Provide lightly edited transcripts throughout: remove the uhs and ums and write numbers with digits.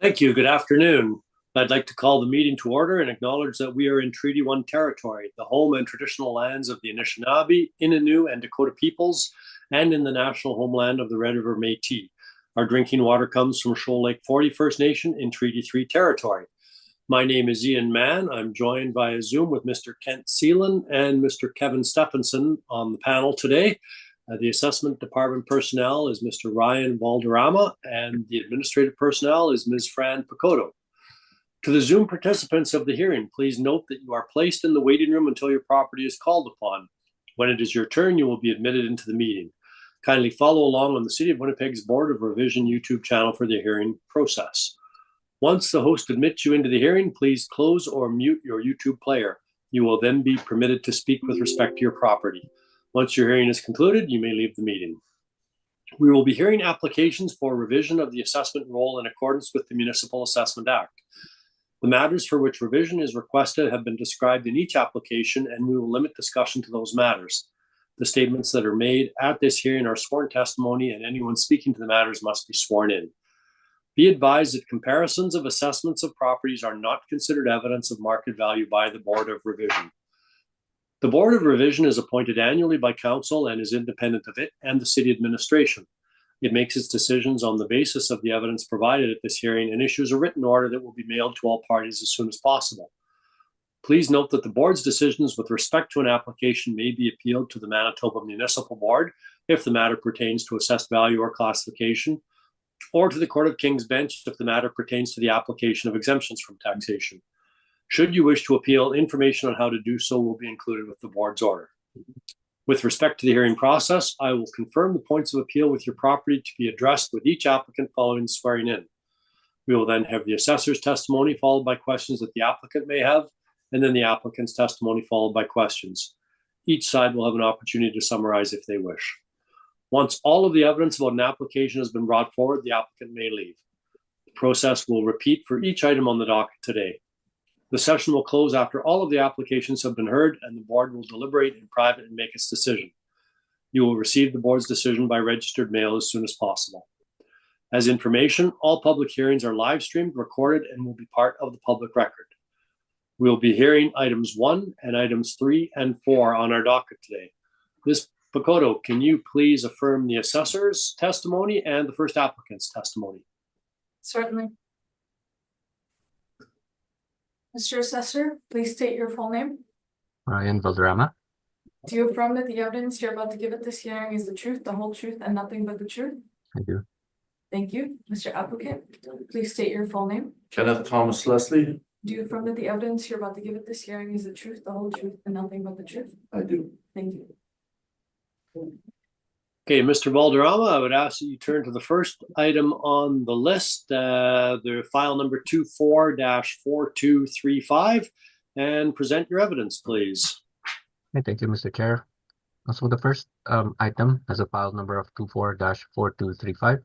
Thank you. Good afternoon. I'd like to call the meeting to order and acknowledge that we are in Treaty 1 territory, the home and traditional lands of the Anishinaabe, Innu, and Dakota peoples, and in the national homeland of the Red River Métis. Our drinking water comes from Shoal Lake 40 First Nation in Treaty 3 territory. My name is Ian Mann. I'm joined via Zoom with Mr. Kent Seelan and Mr. Kevin Stephenson on the panel today. The assessment department personnel is Mr. Ryan Valderrama, and the administrative personnel is Ms. Fran Picoto. To the Zoom participants of the hearing, please note that you are placed in the waiting room until your property is called upon. When it is your turn, you will be admitted into the meeting. Kindly follow along on the City of Winnipeg's Board of Revision YouTube channel for the hearing process. Once the host admits you into the hearing, please close or mute your YouTube player. You will then be permitted to speak with respect to your property. Once your hearing is concluded, you may leave the meeting. We will be hearing applications for revision of the assessment roll in accordance with the Municipal Assessment Act. The matters for which revision is requested have been described in each application, and we will limit discussion to those matters. The statements that are made at this hearing are sworn testimony, and anyone speaking to the matters must be sworn in. Be advised that comparisons of assessments of properties are not considered evidence of market value by the Board of Revision. The Board of Revision is appointed annually by Council and is independent of it and the City administration. It makes its decisions on the basis of the evidence provided at this hearing and issues a written order that will be mailed to all parties as soon as possible. Please note that the Board's decisions with respect to an application may be appealed to the Manitoba Municipal Board if the matter pertains to assessed value or classification, or to the Court of King's Bench if the matter pertains to the application of exemptions from taxation. Should you wish to appeal, information on how to do so will be included with the board's order. With respect to the hearing process, I will confirm the points of appeal with your property to be addressed with each applicant following swearing in. We will then have the assessor's testimony followed by questions that the applicant may have, and then the applicant's testimony followed by questions. Each side will have an opportunity to summarize if they wish. Once all of the evidence about an application has been brought forward, the applicant may leave. The process will repeat for each item on the docket today. The session will close after all of the applications have been heard, and the board will deliberate in private and make its decision. You will receive the board's decision by registered mail as soon as possible. As information, all public hearings are live streamed, recorded, and will be part of the public record. We will be hearing items 1 and items 3 and 4 on our docket today. Ms. Picoto, can you please affirm the assessor's testimony and the first applicant's testimony? Certainly. Mr. Assessor, please state your full name. Ryan Valderrama. Do you affirm that the evidence you're about to give at this hearing is the truth, the whole truth, and nothing but the truth? I do. Thank you. Mr. Applicant, please state your full name. Kenneth Thomas Leslie. Do you affirm that the evidence you're about to give at this hearing is the truth, the whole truth, and nothing but the truth? I do. Thank you. Okay, Mr. Valderrama, I would ask that you turn to the first item on the list, the file number 24-4235, and present your evidence, please. Okay, thank you, Mr. Chair. So the first item has a file number of 24-4235.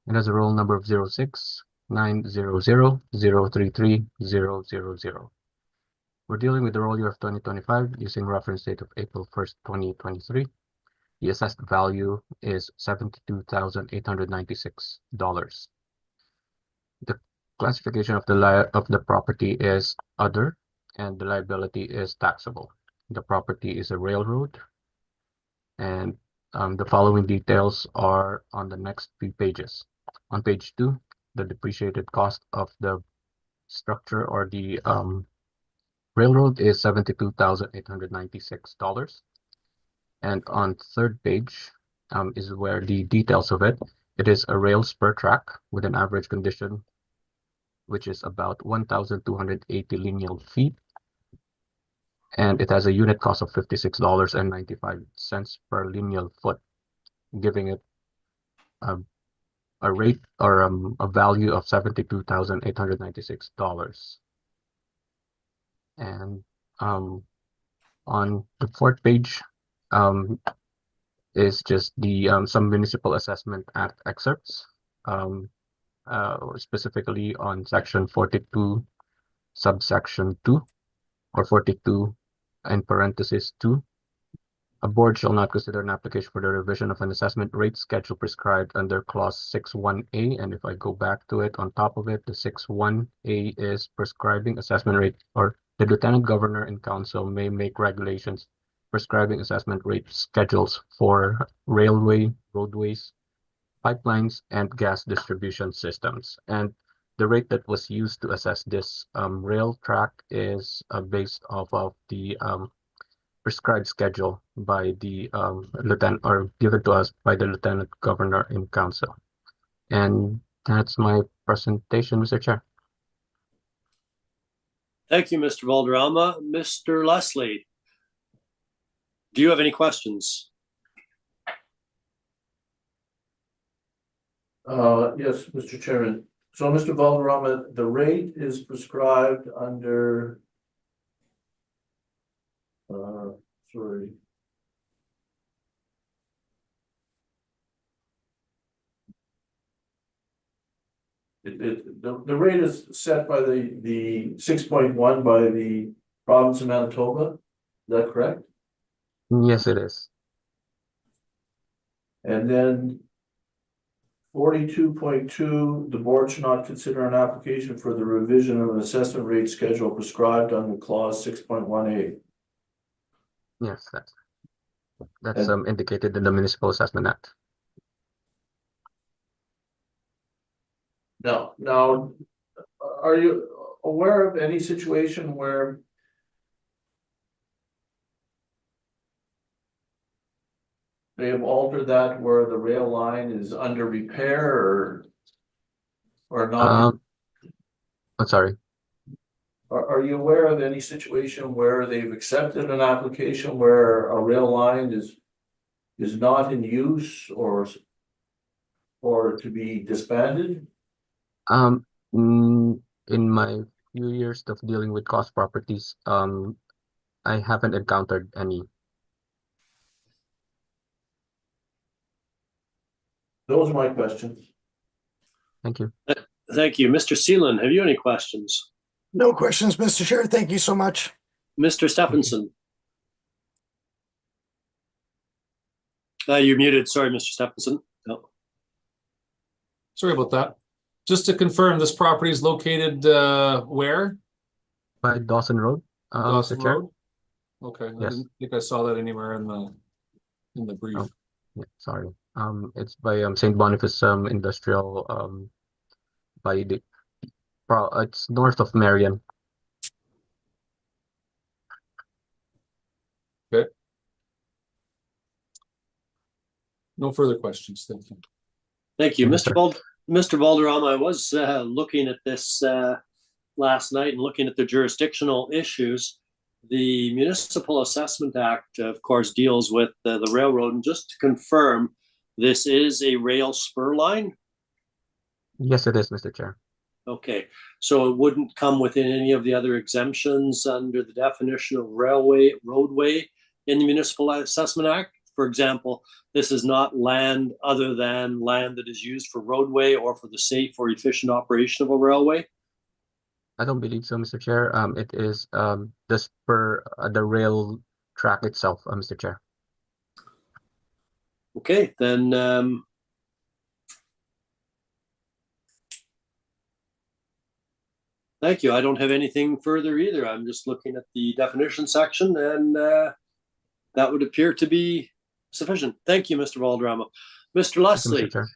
It has a roll number of 06-900-033-000. We're dealing with the roll year of 2025 using reference date of April 1st, 2023. The assessed value is $72,896. The classification of the property is other, and the liability is taxable. The property is a railroad, and the following details are on the next few pages. On page 2, the depreciated cost of the structure or the railroad is $72,896. And on third page is where the details of it. It is a rail spur track with an average condition, which is about 1,280 lineal feet. And it has a unit cost of $56.95 per lineal foot, giving it a rate or a value of $72,896. And on the fourth page, is just the some Municipal Assessment Act excerpts, specifically on section 42, subsection 2, or 42 in parenthesis 2, A board shall not consider an application for the revision of an assessment rate schedule prescribed under clause 6.1a. And if I go back to it, on top of it, the 6.1a is prescribing assessment rate, or the lieutenant governor and council may make regulations prescribing assessment rate schedules for railway, roadways, pipelines, and gas distribution systems. And the rate that was used to assess this rail track is based off of the prescribed schedule by the lieutenant, or given to us by the lieutenant governor in council. And that's my presentation, Mr. Chair. Thank you, Mr. Valderrama. Mr. Leslie, do you have any questions? Yes, Mr. Chairman. So, Mr. Valderrama, the rate is prescribed under sorry. The rate is set by the 6.1 by the province of Manitoba. Is that correct? Yes, it is. And then 42.2, the board should not consider an application for the revision of an assessment rate schedule prescribed under clause 6.1a. Yes, that's indicated in the Municipal Assessment Act. Now, are you aware of any situation where they have altered that, where the rail line is under repair or not? I'm sorry. Are you aware of any situation where they've accepted an application where a rail line is not in use or to be disbanded? In my few years of dealing with cost properties, I haven't encountered any. Those are my questions. Thank you. Thank you. Mr. Seelan, have you any questions? No questions, Mr. Chair. Thank you so much. Mr. Stephenson? You're muted. Sorry, Mr. Stephenson. No. Sorry about that. Just to confirm, this property is located where? By Dawson Road, Dawson Mr. Chair. Road? Okay, I Yes. didn't think I saw that anywhere in the brief. Oh. Yeah, sorry. It's by St. Boniface Industrial by the it's north of Marion. Okay. No further questions. Thank you. Thank you. Yes, Mr. Valderrama, I was looking at this last night and looking at the jurisdictional issues. The Municipal Assessment Act, of course, deals with the railroad. And just to confirm, this is a rail spur line? Yes, it is, Mr. Chair. Okay, so it wouldn't come within any of the other exemptions under the definition of roadway in the Municipal Assessment Act? For example, this is not land other than land that is used for roadway or for the safe or efficient operation of a railway? I don't believe so, Mr. Chair. It is the spur, the rail track itself, Mr. Chair. Okay, then thank you. I don't have anything further either. I'm just looking at the definition section, and that would appear to be sufficient. Thank you, Mr. Valderrama. Mr. Leslie, Mr. Chair.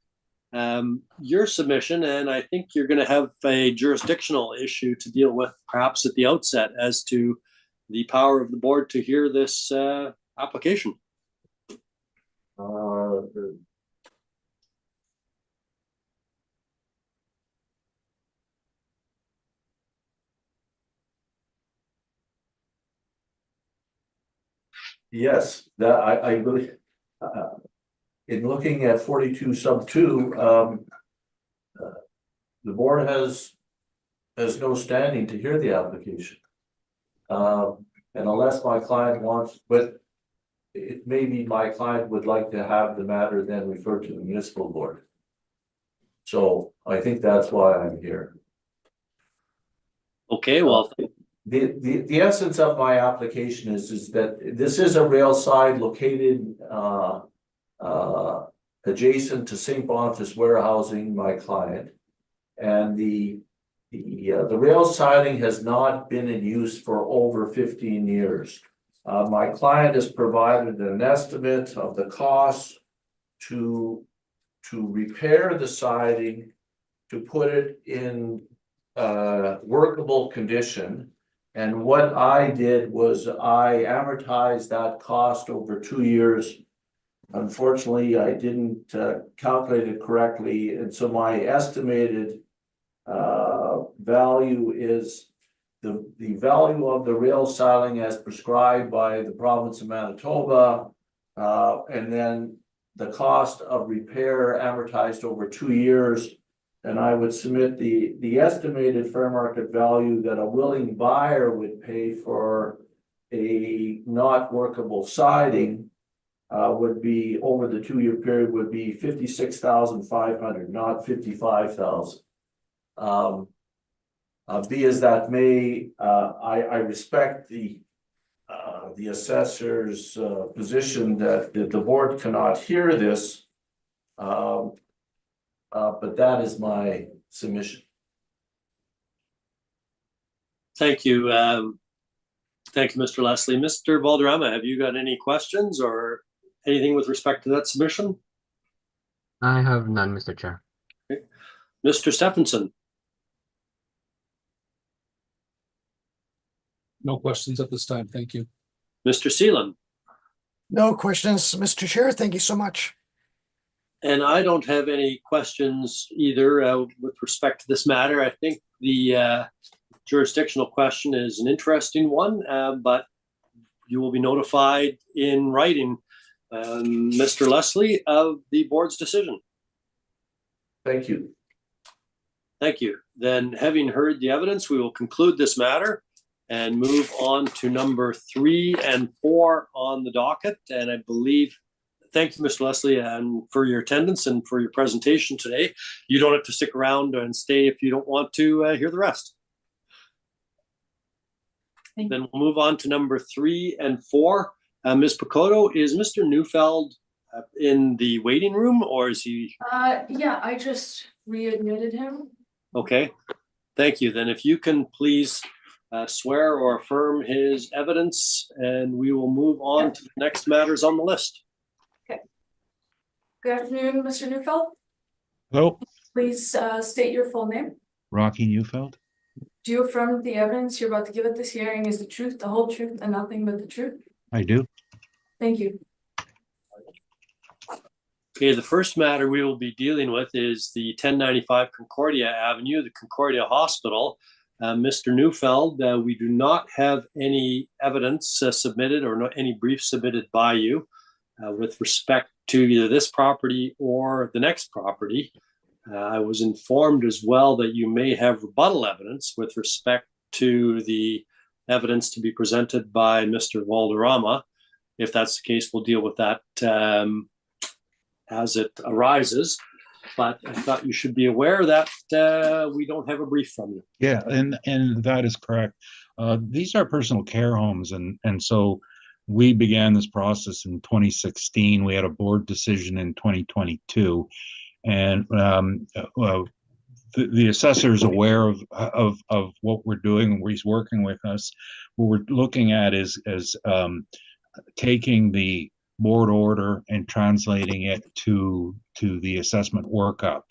your submission, and I think you're going to have a jurisdictional issue to deal with perhaps at the outset as to the power of the board to hear this application. Yes, that I really, in looking at 42 sub 2, the board has no standing to hear the application. And unless my client wants, but it may be my client would like to have the matter then referred to the municipal board. So I think that's why I'm here. Okay, well, the essence of my application is that this is a rail side located adjacent to St. Boniface Warehousing, my client. And the rail siding has not been in use for over 15 years. My client has provided an estimate of the cost to repair the siding, to put it in workable condition. And what I did was I amortized that cost over 2 years. Unfortunately, I didn't calculate it correctly, and so my estimated value is the value of the rail siding as prescribed by the province of Manitoba, and then the cost of repair amortized over 2 years. And I would submit the estimated fair market value that a willing buyer would pay for a not workable siding would be, over the 2 year period, would be 56,500, not 55,000. Be as that may, I respect the assessor's position that the board cannot hear this, but that is my submission. Thank you. Thank you, Mr. Leslie. Mr. Valderrama, have you got any questions or anything with respect to that submission? I have none, Mr. Chair. Okay. Mr. Stephenson? No questions at this time. Thank you. Mr. Seelan? No questions, Mr. Chair. Thank you so much. And I don't have any questions either with respect to this matter. I think the jurisdictional question is an interesting one, but you will be notified in writing, Mr. Leslie, of the board's decision. Thank you. Thank you. Then, having heard the evidence, we will conclude this matter and move on to number 3 and 4 on the docket. And I believe, thank you, Mr. Leslie, and for your attendance and for your presentation today. You don't have to stick around and stay if you don't want to hear the rest. Then we'll move on to number 3 and 4. Ms. Picotto, is Mr. Neufeld in the waiting room, or is he? Yeah, I just readmitted him. Okay, thank you. Then if you can please swear or affirm his evidence, and we will move on to the next matters on the list. Okay. Good afternoon, Mr. Neufeld. Hello, Please state your full name. Rocky Neufeld. Do you affirm the evidence you're about to give at this hearing is the truth, the whole truth, and nothing but the truth? I do. Thank you. Okay, the first matter we will be dealing with is the 1095 Concordia Avenue, the Concordia Hospital. Mr. Neufeld, we do not have any evidence submitted or any brief submitted by you with respect to either this property or the next property. I was informed as well that you may have rebuttal evidence with respect to the evidence to be presented by Mr. Valderrama. If that's the case, we'll deal with that as it arises. But I thought you should be aware that we don't have a brief from you. Yeah, and that is correct. These are personal care homes, and so we began this process in 2016. We had a board decision in 2022, and the assessor is aware of what we're doing, and he's working with us. What we're looking at is taking the board order and translating it to the assessment workup.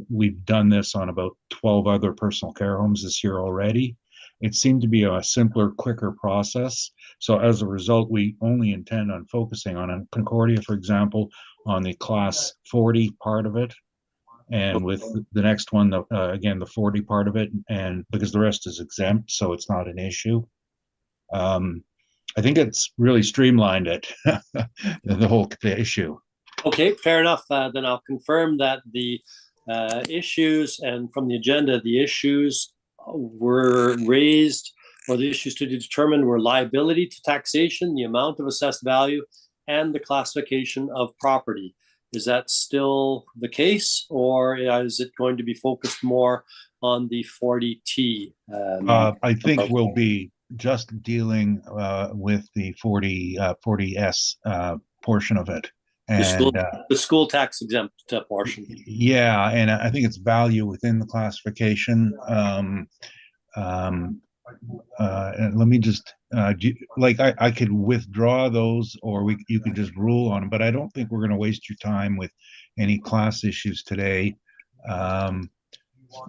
We've done this on about 12 other personal care homes this year already. It seemed to be a simpler, quicker process. So as a result, we only intend on focusing on Concordia, for example, on the class 40 part of it. And with the next one, again, the 40 part of it, and because the rest is exempt, so it's not an issue. I think it's really streamlined it, the whole issue. Okay, fair enough. Then I'll confirm that the issues, and from the agenda, the issues were raised, or the issues to be determined were liability to taxation, the amount of assessed value, and the classification of property. Is that still the case, or is it going to be focused more on the 40T? I think we'll be just dealing with the 40S portion of it. And the school tax exempt portion. yeah, and I think it's value within the classification. And let me just I could withdraw those, or you could just rule on them, but I don't think we're going to waste your time with any class issues today.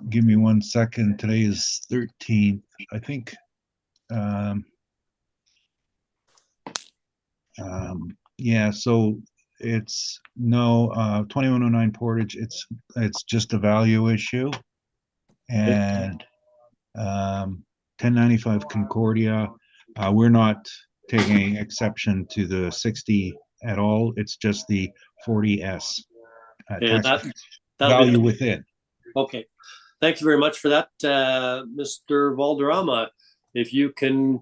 Give me 1 second. Today is 13th. I think yeah, so it's no 2109 Portage, it's just a value issue. And 1095 Concordia, we're not taking exception to the 60 at all. It's just the 40S tax value within. Okay, thank you very much for that, Mr. Valderrama. If you can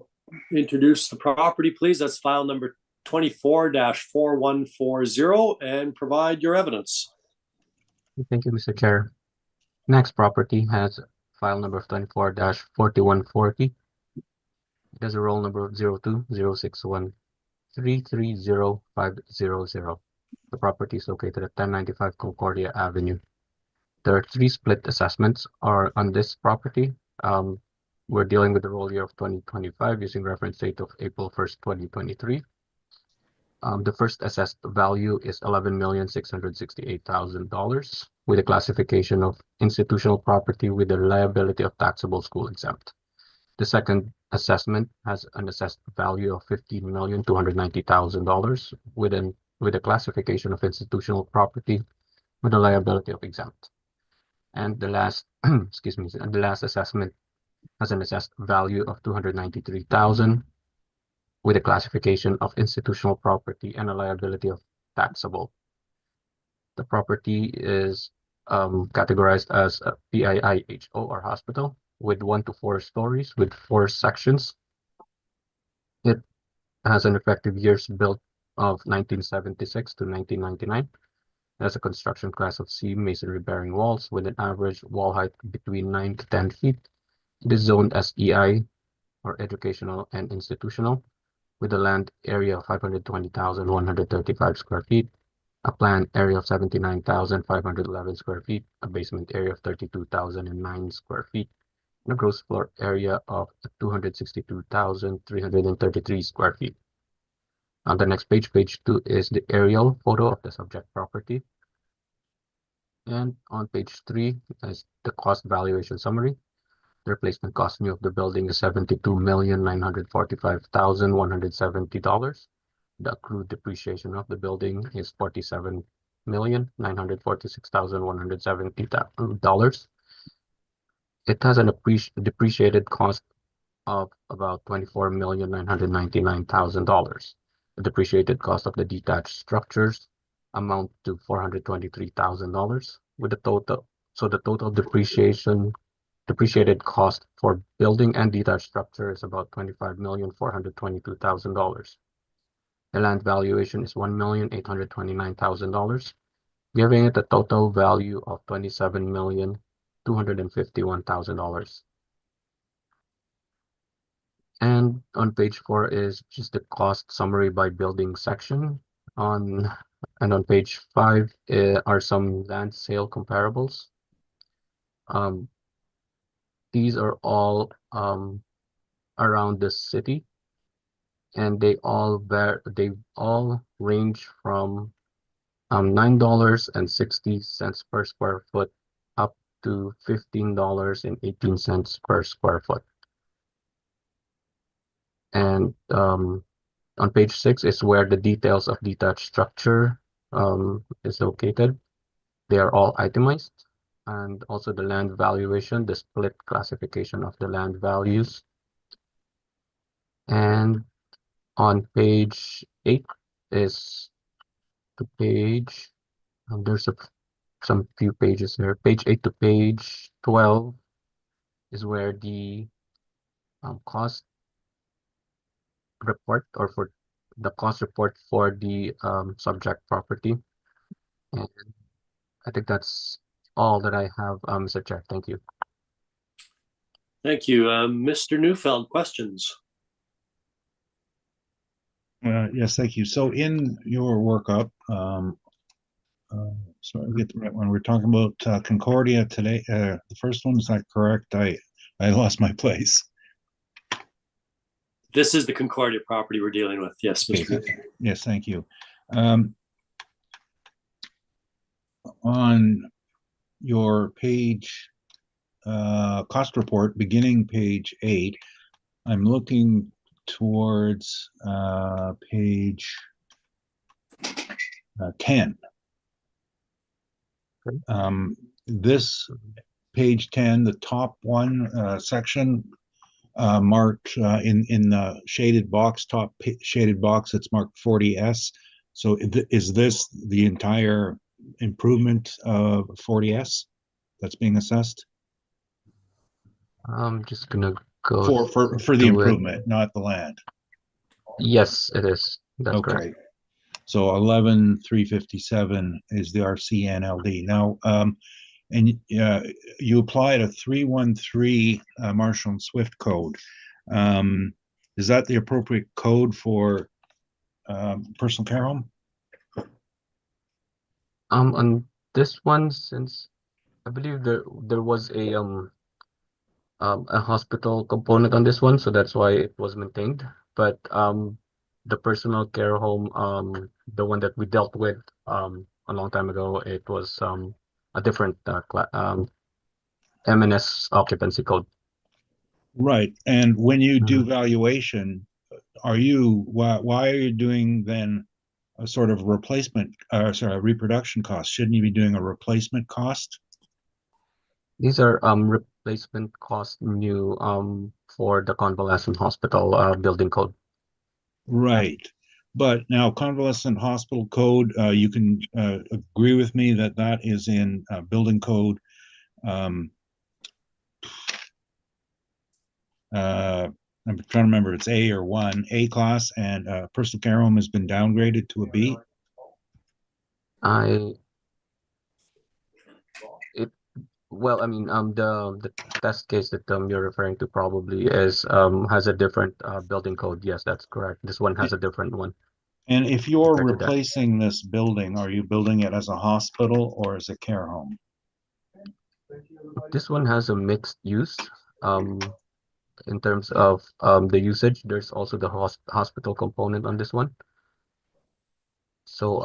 introduce the property, please. That's file number 24-4140, and provide your evidence. Thank you, Mr. Chair. Next property has file number 24-4140. It has a roll number of 02-061-330500. The property is located at 1095 Concordia Avenue. There are 3 split assessments on this property. We're dealing with the roll year of 2025 using reference date of April 1st, 2023. The first assessed value is $11,668,000 with a classification of institutional property with a liability of taxable school exempt. The second assessment has an assessed value of $15,290,000 with a classification of institutional property with a liability of exempt. And the last excuse me, and the last assessment has an assessed value of $293,000 with a classification of institutional property and a liability of taxable. The property is categorized as a PIIHO or hospital with 1 to 4 stories with 4 sections. It has an effective years built of 1976 to 1999. It has a construction class of C masonry bearing walls with an average wall height between 9 to 10 feet. It is zoned as EI or educational and institutional, with a land area of 520,135 square feet, a planned area of 79,511 square feet, a basement area of 32,009 square feet, and a gross floor area of 262,333 square feet. On the next page, page 2, is the aerial photo of the subject property. And on page 3 is the cost valuation summary. The replacement cost new of the building is $72,945,170. The accrued depreciation of the building is $47,946,170. It has an depreciated cost of about $24,999,000. The depreciated cost of the detached structures amount to $423,000 with the total. So the total depreciated cost for building and detached structure is about $25,422,000. The land valuation is $1,829,000, giving it a total value of $27,251,000. And on page 4 is just the cost summary by building section. And on page 5 are some land sale comparables. These are all around the city, and they all range from $9.60 per square foot up to $15.18 per square foot. And on page 6 is where the details of detached structure is located. They are all itemized, and also the land valuation, the split classification of the land values. And on page 8 is the page, there's some few pages here. Page 8 to page 12 is where the cost report, or for the cost report for the subject property. And I think that's all that I have, Mr. Chair. Thank you. Thank you. Mr. Neufeld, questions? Yes, thank you. So in your workup, so I get the right one. We're talking about Concordia today. The first one, is that correct? I lost my place. This is the Concordia property we're dealing with. Yes, Okay, Mr. yes, thank you. On your page, cost report, beginning page 8, I'm looking towards page 10. This page 10, the top one section marked in the shaded box, top shaded box, it's marked 40S. So is this the entire improvement of 40S that's being assessed? I'm just gonna go For the through it. improvement, not the land. Yes, it is. That's Okay. correct. So 11,357 is the RCNLD. Now, and you applied a 313 Marshall and Swift code. Is that the appropriate code for personal care home? On this one, since I believe there was a hospital component on this one, so that's why it was maintained. But the personal care home, the one that we dealt with a long time ago, it was a different MNS occupancy code. Right. And when you do valuation, why are you doing then a sort of replacement, reproduction cost? Shouldn't you be doing a replacement cost? These are replacement cost new for the convalescent hospital building code. Right. But now convalescent hospital code, you can agree with me that that is in building code. I'm trying to remember, it's A or 1, A class, and personal care home has been downgraded to a B. Well, I mean, the test case that you're referring to probably is has a different building code. Yes, that's correct. This one has a different one. And if you're compared to that. replacing this building, are you building it as a hospital or as a care home? This one has a mixed use. In terms of the usage, there's also the hospital component on this one. So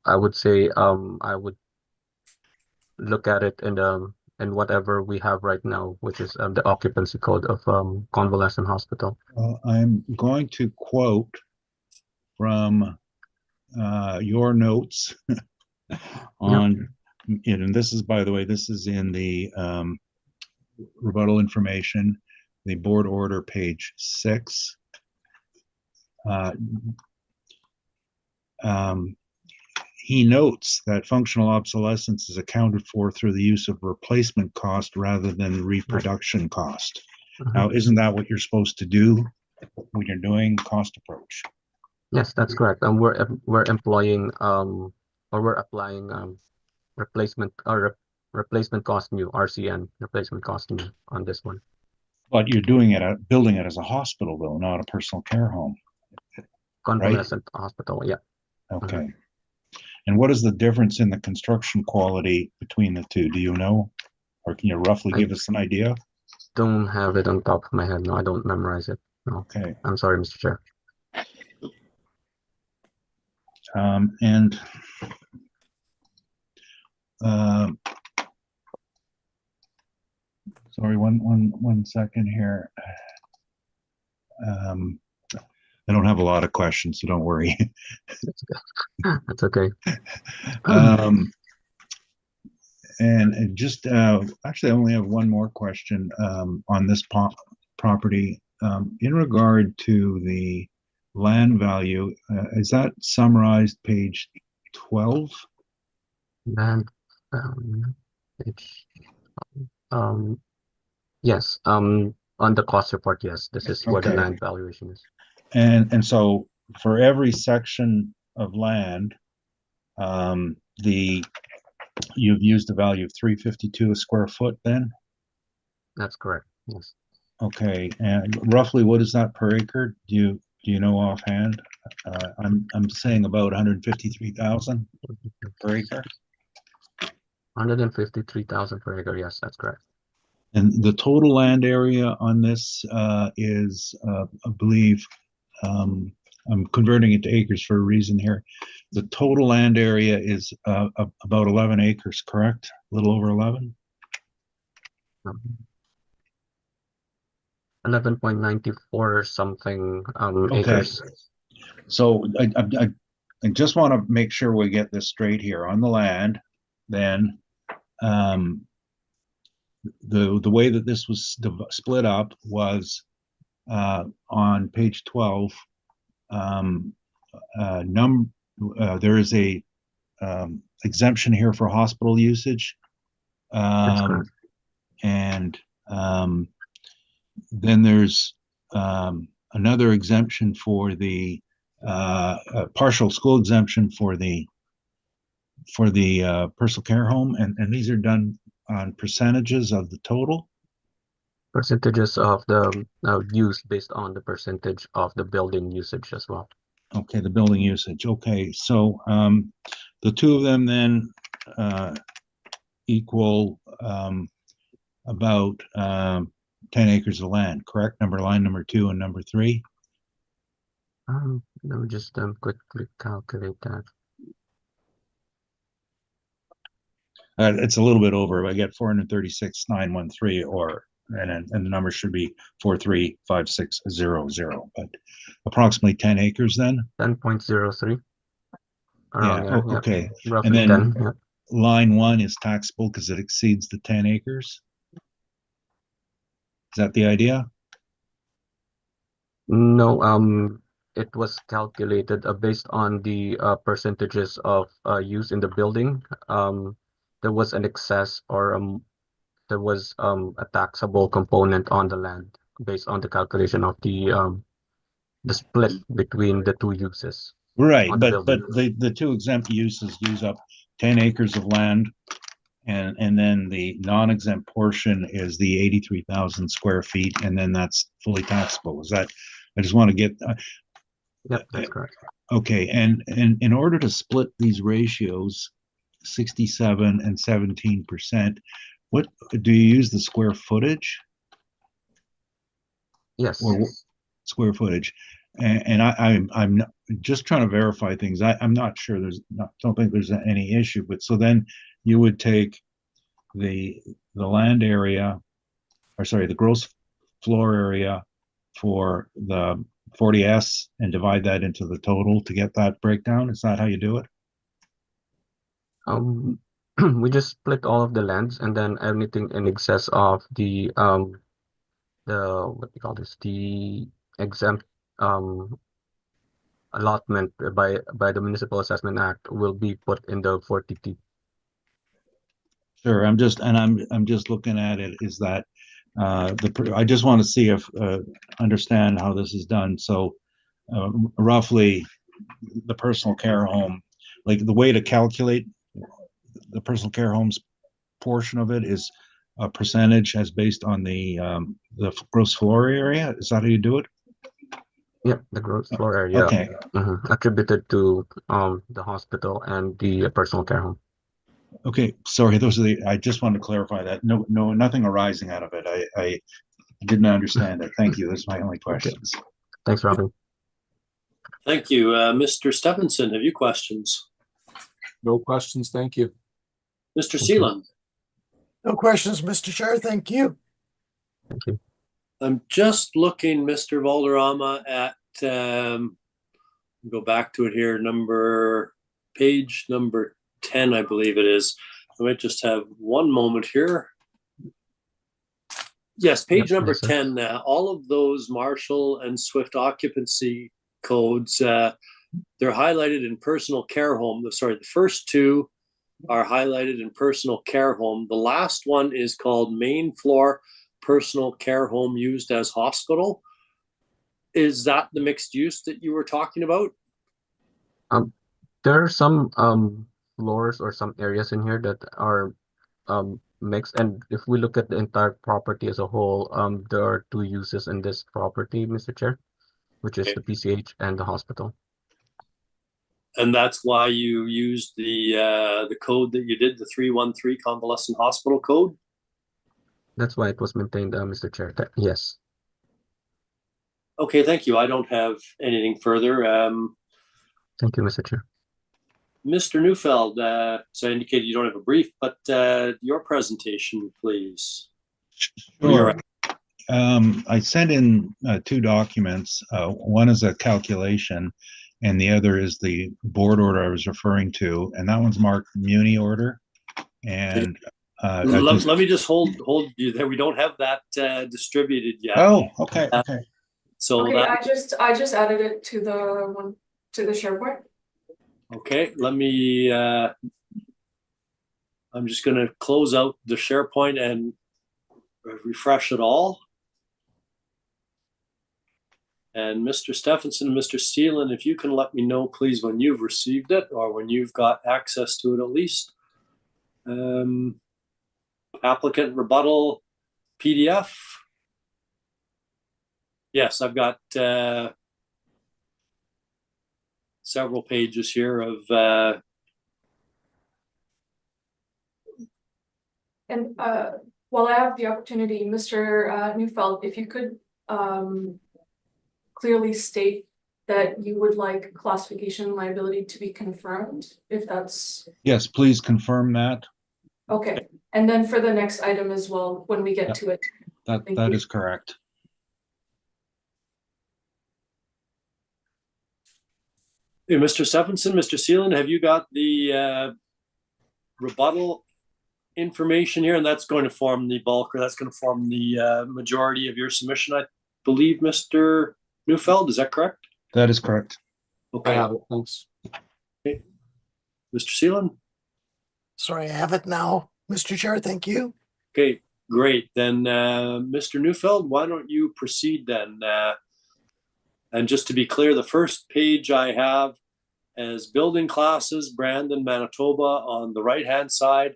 I would say I would look at it in whatever we have right now, which is the occupancy code of convalescent hospital. I'm going to quote from your notes on it, and this is, by the way, this is in the rebuttal information, the board order, page 6. He notes that functional obsolescence is accounted for through the use of replacement cost rather than reproduction cost. Now, isn't that what you're supposed to do when you're doing cost approach? Yes, that's correct. We're employing or we're applying replacement cost new RCN replacement cost new on this one. But you're doing it building it as a hospital though, not a personal care home. Convalescent hospital, yeah. Okay. And what is the difference in the construction quality between the two? Do you know? Or can you roughly give us an idea? Don't have it on top of my head. No, I don't memorize it. No. Okay. I'm sorry, Mr. Chair. And sorry, one second here. I don't have a lot of questions, so don't worry. That's okay. And just actually, I only have one more question on this property. In regard to the land value, is that summarized page 12? Land page. Yes. On the cost report, yes. This is where the land valuation is. And so for every section of land, you've used a value of 352 a square foot then? That's correct. Yes. Okay, and roughly what is that per acre? Do you know offhand? I'm saying about 153,000 per acre. 153,000 per acre. Yes, that's correct. And the total land area on this is, I believe, I'm converting it to acres for a reason here. The total land area is about 11 acres, correct? A little over 11? 11.94 something Okay. acres. So I just want to make sure we get this straight here. On the land, then the way that this was split up was on page 12. There is a exemption here for hospital usage, That's correct. and then there's another exemption for the partial school exemption for the personal care home, and these are done on percentages of the total. Percentages of the use based on the percentage of the building usage as well. Okay, the building usage. Okay, so the two of them then equal about 10 acres of land, correct? Line number 2 and number 3. Let me just quickly calculate that. It's a little bit over. I get 436,913, and the number should be 435600, but approximately 10 acres then. 10.03. Yeah. There, Okay. Roughly And then 10. Yeah. line 1 is taxable because it exceeds the 10 acres. Is that the idea? No, it was calculated based on the percentages of use in the building. There was an excess, or there was a taxable component on the land based on the calculation of the split between the two uses. Right, On the but building. the two exempt uses use up 10 acres of land, and then the non-exempt portion is the 83,000 square feet, and then that's fully taxable. Is that? I just want to get. Yep, that's correct. Okay, and in order to split these ratios, 67 and 17%, what do you use the square footage? Yes. Or square footage? And I'm not, just trying to verify things. I'm not sure. Don't think there's any issue. But so then you would take the land area, or sorry, the gross floor area for the 40S and divide that into the total to get that breakdown. Is that how you do it? We just split all of the lands, and then anything in excess of the what we call this, the exempt allotment by the Municipal Assessment Act will be put in the 40T. Sure. I'm just looking at it. Is that I just want to see if understand how this is done. So roughly the personal care home, like the way to calculate the personal care homes portion of it is a percentage as based on the gross floor area. Is that how you do it? Yep, the gross floor area. Okay. Attributed to the hospital and the personal care home. Okay, sorry, those are I just wanted to clarify that. No, nothing arising out of it. I didn't understand it. Thank you. That's my only questions. Okay. Thanks, Robin. Thank you. Mr. Stephenson, have you questions? No questions, thank you. Mr. Thank you. Seeland? No questions, Mr. Chair. Thank you. Thank you. I'm just looking, Mr. Valderrama, at go back to it here, page number 10, I believe it is. I might just have one moment here. Yes, page number 10. All of those Marshall and Swift occupancy codes, they're highlighted in personal care home. The first two are highlighted in personal care home. The last one is called main floor personal care home used as hospital. Is that the mixed use that you were talking about? There are some floors or some areas in here that are mixed, and if we look at the entire property as a whole, there are two uses in this property, Mr. Chair, which is Okay. the PCH and the hospital. And that's why you used the code that you did, the 313 convalescent hospital code? That's why it was maintained, Mr. Chair. Yes. Okay, thank you. I don't have anything further. Thank you, Mr. Chair. Mr. Neufeld, so I indicated you don't have a brief, but your presentation, please. Sure. I sent in two documents. One is a calculation, and the other is the board order I was referring to, and that one's marked Muni order. And let me just hold you there. We don't have that distributed yet. Oh, okay, okay. So Okay, that, I just added it to the one, to the SharePoint. okay, let me, I'm just gonna close out the SharePoint and refresh it all. And Mr. Stephenson and Mr. Steelan, if you can let me know, please, when you've received it or when you've got access to it at least. Applicant rebuttal PDF. Yes, I've got several pages here of And while I have the opportunity, Mr. Neufeld, if you could clearly state that you would like classification liability to be confirmed, if that's Yes, please confirm that. okay. And then for the next item as well, when we get to it. That Thank that you. is correct. Hey, Mr. Stephenson, Mr. Seelan, have you got the rebuttal information here? And that's going to form the bulk, or that's going to form the majority of your submission, I believe, Mr. Neufeld. Is that correct? That is correct. Okay. I have it, thanks. Okay. Mr. Seelan? Sorry, I have it now. Mr. Chair, thank you. Okay, great. Then, Mr. Neufeld, why don't you proceed then? And just to be clear, the first page I have is building classes, Brandon, Manitoba on the right-hand side,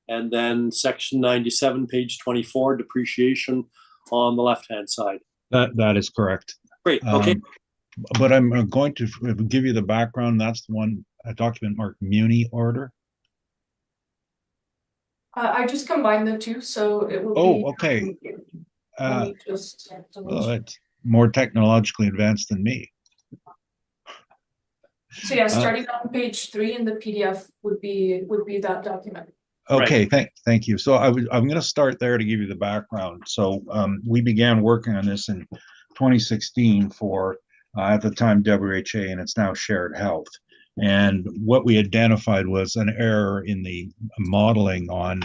and then section 97, page 24, depreciation on the left-hand side. That is correct. Great, okay. But I'm going to give you the background. That's the one, a document marked Muni order. I just combined the two, so it will Oh, be. okay. Let me just. Well, it's more technologically advanced than me. So yeah, starting on page 3 in the PDF would be that document. Okay, thank you. So I'm going to start there to give you the background. So we began working on this in 2016 for at the time WHA, and it's now Shared Health. And what we identified was an error in the modeling on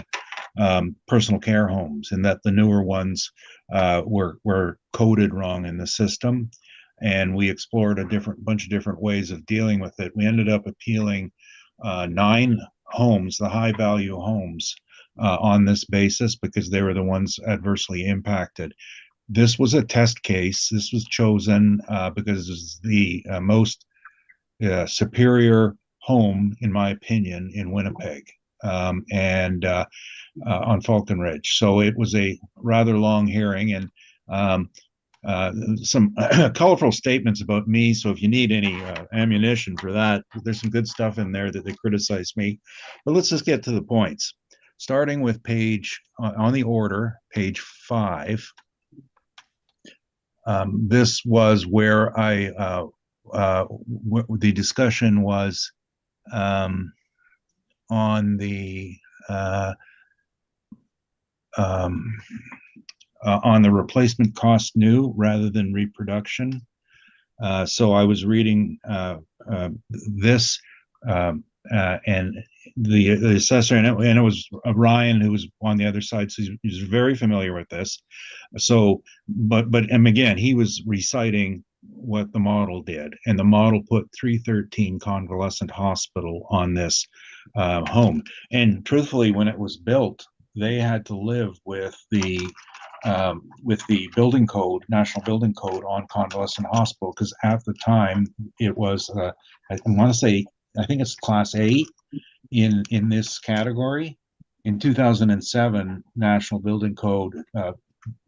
personal care homes, and that the newer ones were coded wrong in the system. And we explored a bunch of different ways of dealing with it. We ended up appealing 9 homes, the high value homes, on this basis because they were the ones adversely impacted. This was a test case. This was chosen because it's the most superior home, in my opinion, in Winnipeg, and on Falcon Ridge. So it was a rather long hearing, and some colorful statements about me. So if you need any ammunition for that, there's some good stuff in there that they criticize me. But let's just get to the points. Starting with page on the order, page 5. This was where the discussion was on the replacement cost new rather than reproduction. So I was reading this and the assessor, and it was Ryan who was on the other side, so he's very familiar with this. So, but again, he was reciting what the model did, and the model put 313 convalescent hospital on this home. And truthfully, when it was built, they had to live with the building code, national building code on convalescent hospital, because at the time it was I want to say I think it's class A in this category. In 2007, National Building Code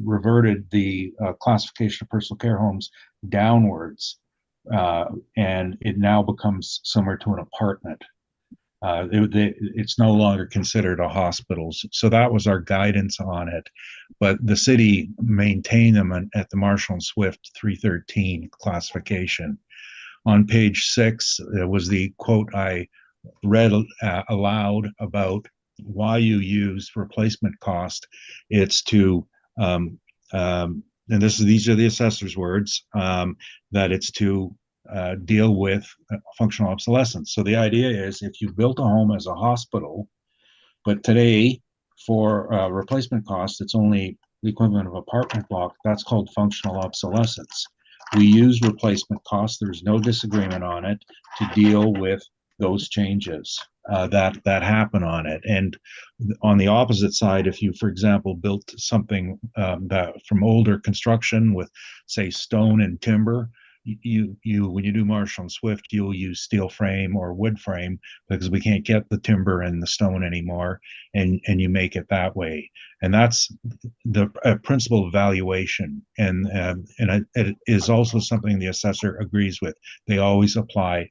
reverted the classification of personal care homes downwards, and it now becomes similar to an apartment. It's no longer considered a hospital. So that was our guidance on it. But the city maintained them at the Marshall and Swift 313 classification. On page 6 was the quote I read aloud about why you use replacement cost. It's to, and these are the assessor's words, that it's to deal with functional obsolescence. So the idea is if you built a home as a hospital, but today for replacement cost, it's only the equivalent of apartment block, that's called functional obsolescence. We use replacement cost, there's no disagreement on it, to deal with those changes that happen on it. And on the opposite side, if you, for example, built something that from older construction with, say, stone and timber, you when you do Marshall and Swift, you'll use steel frame or wood frame because we can't get the timber and the stone anymore, and you make it that way. And that's the principle of valuation, and it is also something the assessor agrees with. They always apply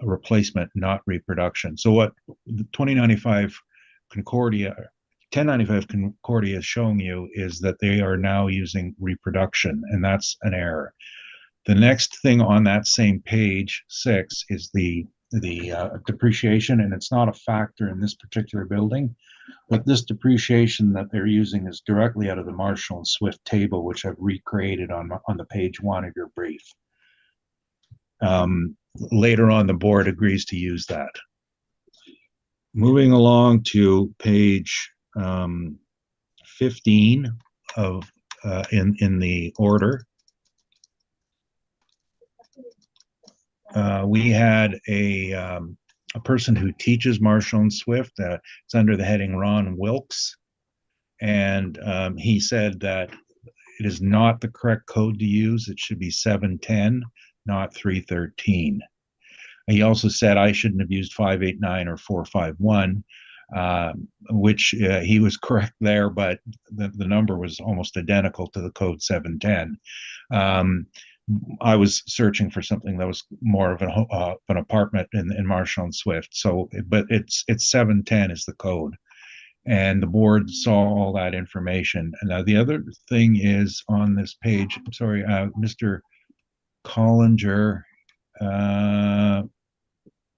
a replacement, not reproduction. So what the 2095 Concordia 1095 Concordia is showing you is that they are now using reproduction, and that's an error. The next thing on that same page 6 is the depreciation, and it's not a factor in this particular building, but this depreciation that they're using is directly out of the Marshall and Swift table, which I've recreated on the page 1 of your brief. Later on, the board agrees to use that. Moving along to page 15 of in the order. We had a person who teaches Marshall and Swift. It's under the heading Ron Wilkes, and he said that it is not the correct code to use. It should be 710, not 313. He also said I shouldn't have used 589 or 451, which he was correct there, but the number was almost identical to the code 710. I was searching for something that was more of an apartment in Marshall and Swift. So, but it's 710 is the code, and the board saw all that information. And now the other thing is on this page. I'm sorry, Mr. Collinger.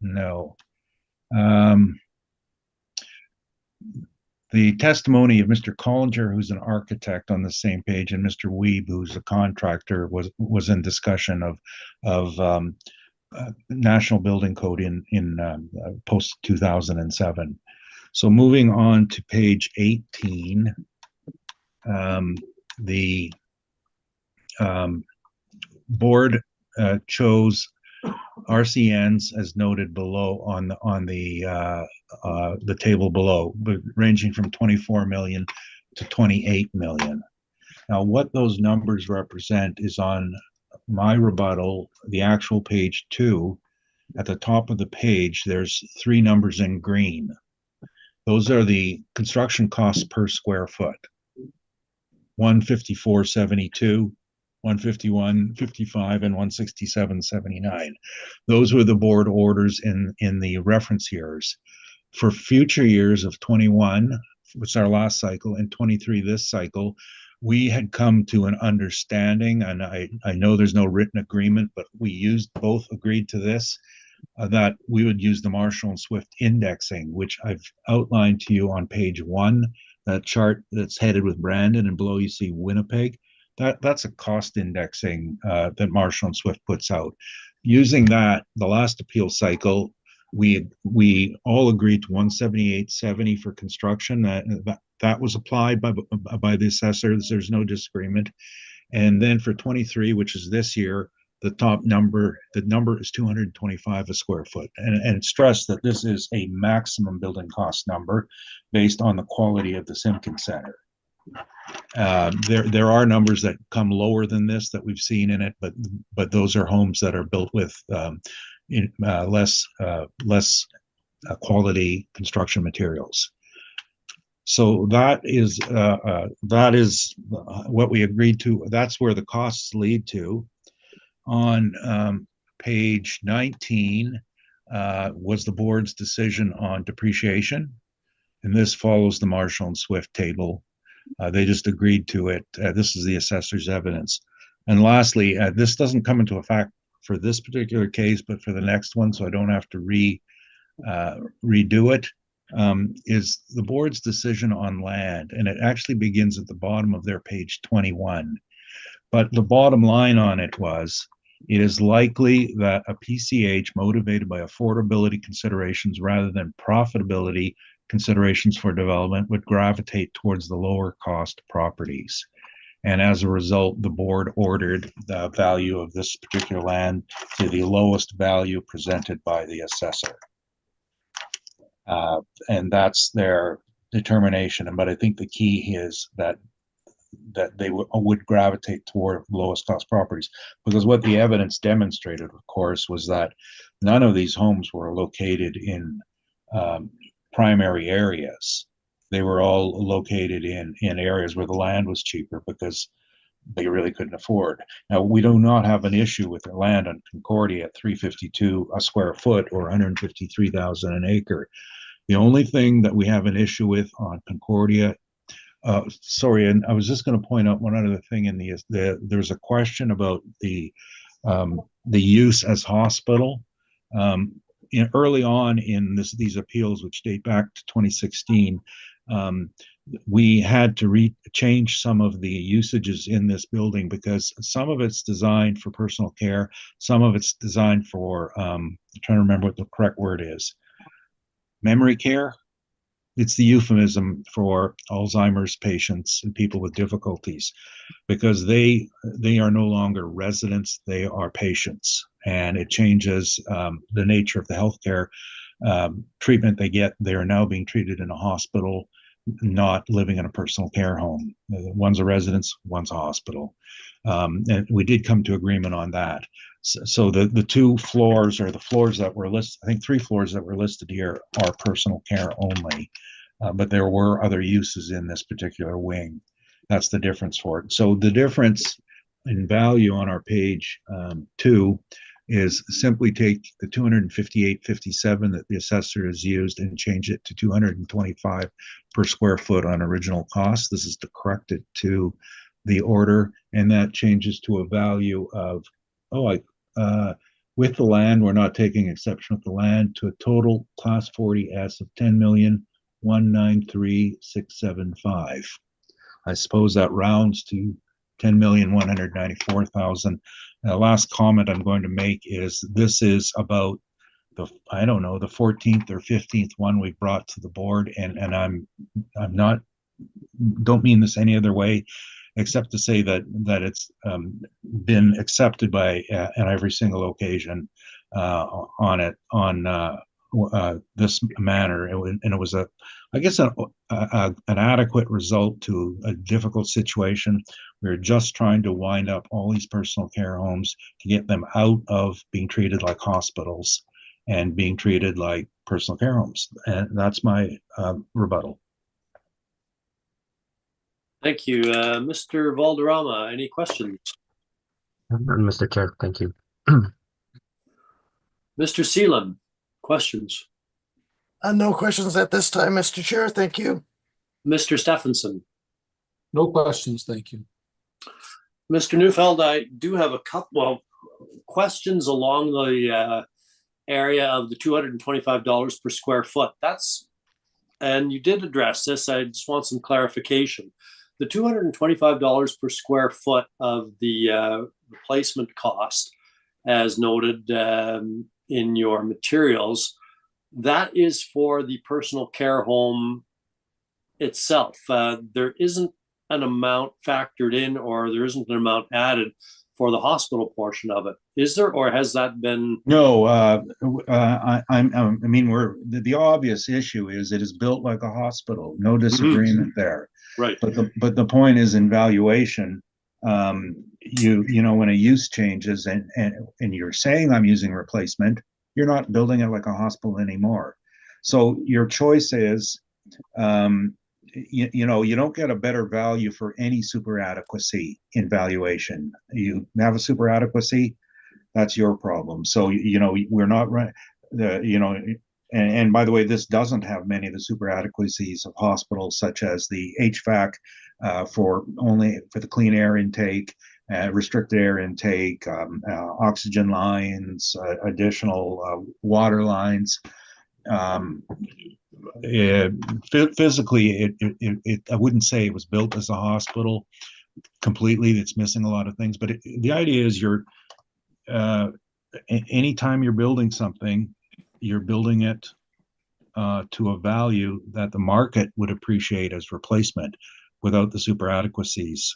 No. The testimony of Mr. Collinger, who's an architect, on the same page, and Mr. Weeb, who's a contractor, was in discussion of National Building Code in post 2007. So moving on to page 18, the board chose RCNs as noted below on the table below, but ranging from 24 million to 28 million. Now, what those numbers represent is on my rebuttal, the actual page 2. At the top of the page, there's 3 numbers in green. Those are the construction costs per square foot. 154.72. 151.55 and 167.79. Those were the board orders in the reference years. For future years of 21, which is our last cycle, and 23 this cycle, we had come to an understanding, and I know there's no written agreement, but we both agreed to this, that we would use the Marshall and Swift indexing, which I've outlined to you on page 1, that chart that's headed with Brandon, and below you see Winnipeg. That's a cost indexing that Marshall and Swift puts out. Using that, the last appeal cycle, we all agreed to 178.70 for construction. That was applied by the assessor. There's no disagreement. And then for 23, which is this year, the number is 225 a square foot. And stress that this is a maximum building cost number based on the quality of the Simpkins Center. There are numbers that come lower than this that we've seen in it, but those are homes that are built with less quality construction materials. So that is what we agreed to. That's where the costs lead to. On page 19 was the board's decision on depreciation, and this follows the Marshall and Swift table. They just agreed to it. This is the assessor's evidence. And lastly, this doesn't come into effect for this particular case, but for the next one, so I don't have to redo it, is the board's decision on land. And it actually begins at the bottom of their page 21. But the bottom line on it was, it is likely that a PCH motivated by affordability considerations rather than profitability considerations for development would gravitate towards the lower cost properties. And as a result, the board ordered the value of this particular land to the lowest value presented by the assessor. And that's their determination. But I think the key is that they would gravitate toward lowest cost properties, because what the evidence demonstrated, of course, was that none of these homes were located in primary areas. They were all located in areas where the land was cheaper because they really couldn't afford. Now, we do not have an issue with the land on Concordia at $352 a square foot or $153,000 an acre. The only thing that we have an issue with on Concordia, sorry, and I was just going to point out one other thing. In there's a question about the use as hospital. Early on in these appeals, which date back to 2016, we had to change some of the usages in this building because some of it's designed for personal care, some of it's designed for, I'm trying to remember what the correct word is, memory care. It's the euphemism for Alzheimer's patients and people with difficulties, because they are no longer residents, they are patients, and it changes the nature of the healthcare treatment they get. They are now being treated in a hospital, not living in a personal care home. One's a residence, one's a hospital. And we did come to agreement on that. So the two floors, or the floors that were listed, I think 3 floors that were listed here, are personal care only. But there were other uses in this particular wing. That's the difference for it. So the difference in value on our page 2 is simply take the 258.57 that the assessor has used and change it to 225 per square foot on original cost. This is to correct it to the order, and that changes to a value of, with the land, we're not taking exception with the land, to a total class 40S of 10,193,675. I suppose that rounds to 10,194,000. The last comment I'm going to make is this is about the 14th or 15th one we brought to the board, and I'm not, don't mean this any other way except to say that it's been accepted by on every single occasion on this manner, and it was I guess an adequate result to a difficult situation. We were just trying to wind up all these personal care homes to get them out of being treated like hospitals and being treated like personal care homes. And that's my rebuttal. Thank you. Mr. Valderrama, any questions? Mr. Chair, thank you. Mr. Seelan, questions? No questions at this time, Mr. Chair. Thank you. Mr. Stephenson? No questions, thank you. Mr. Neufeld, I do have a couple of questions along the area of the $225 per square foot. And you did address this. I just want some clarification. The $225 per square foot of the replacement cost, as noted in your materials, that is for the personal care home itself. There isn't an amount factored in, or there isn't an amount added for the hospital portion of it, is there, or has that been? No, the obvious issue is it is built like a hospital. No disagreement there. Right. But the point is, in valuation, when a use changes and you're saying I'm using replacement, you're not building it like a hospital anymore. So your choice is, you know, you don't get a better value for any super adequacy in valuation. You have a super adequacy, that's your problem. So, you know, we're not right. You know, and by the way, this doesn't have many of the super adequacies of hospitals, such as the HVAC for the clean air intake, restricted air intake, oxygen lines, additional water lines. Physically, I wouldn't say it was built as a hospital completely. It's missing a lot of things, but the idea is anytime you're building something, you're building it to a value that the market would appreciate as replacement without the super adequacies.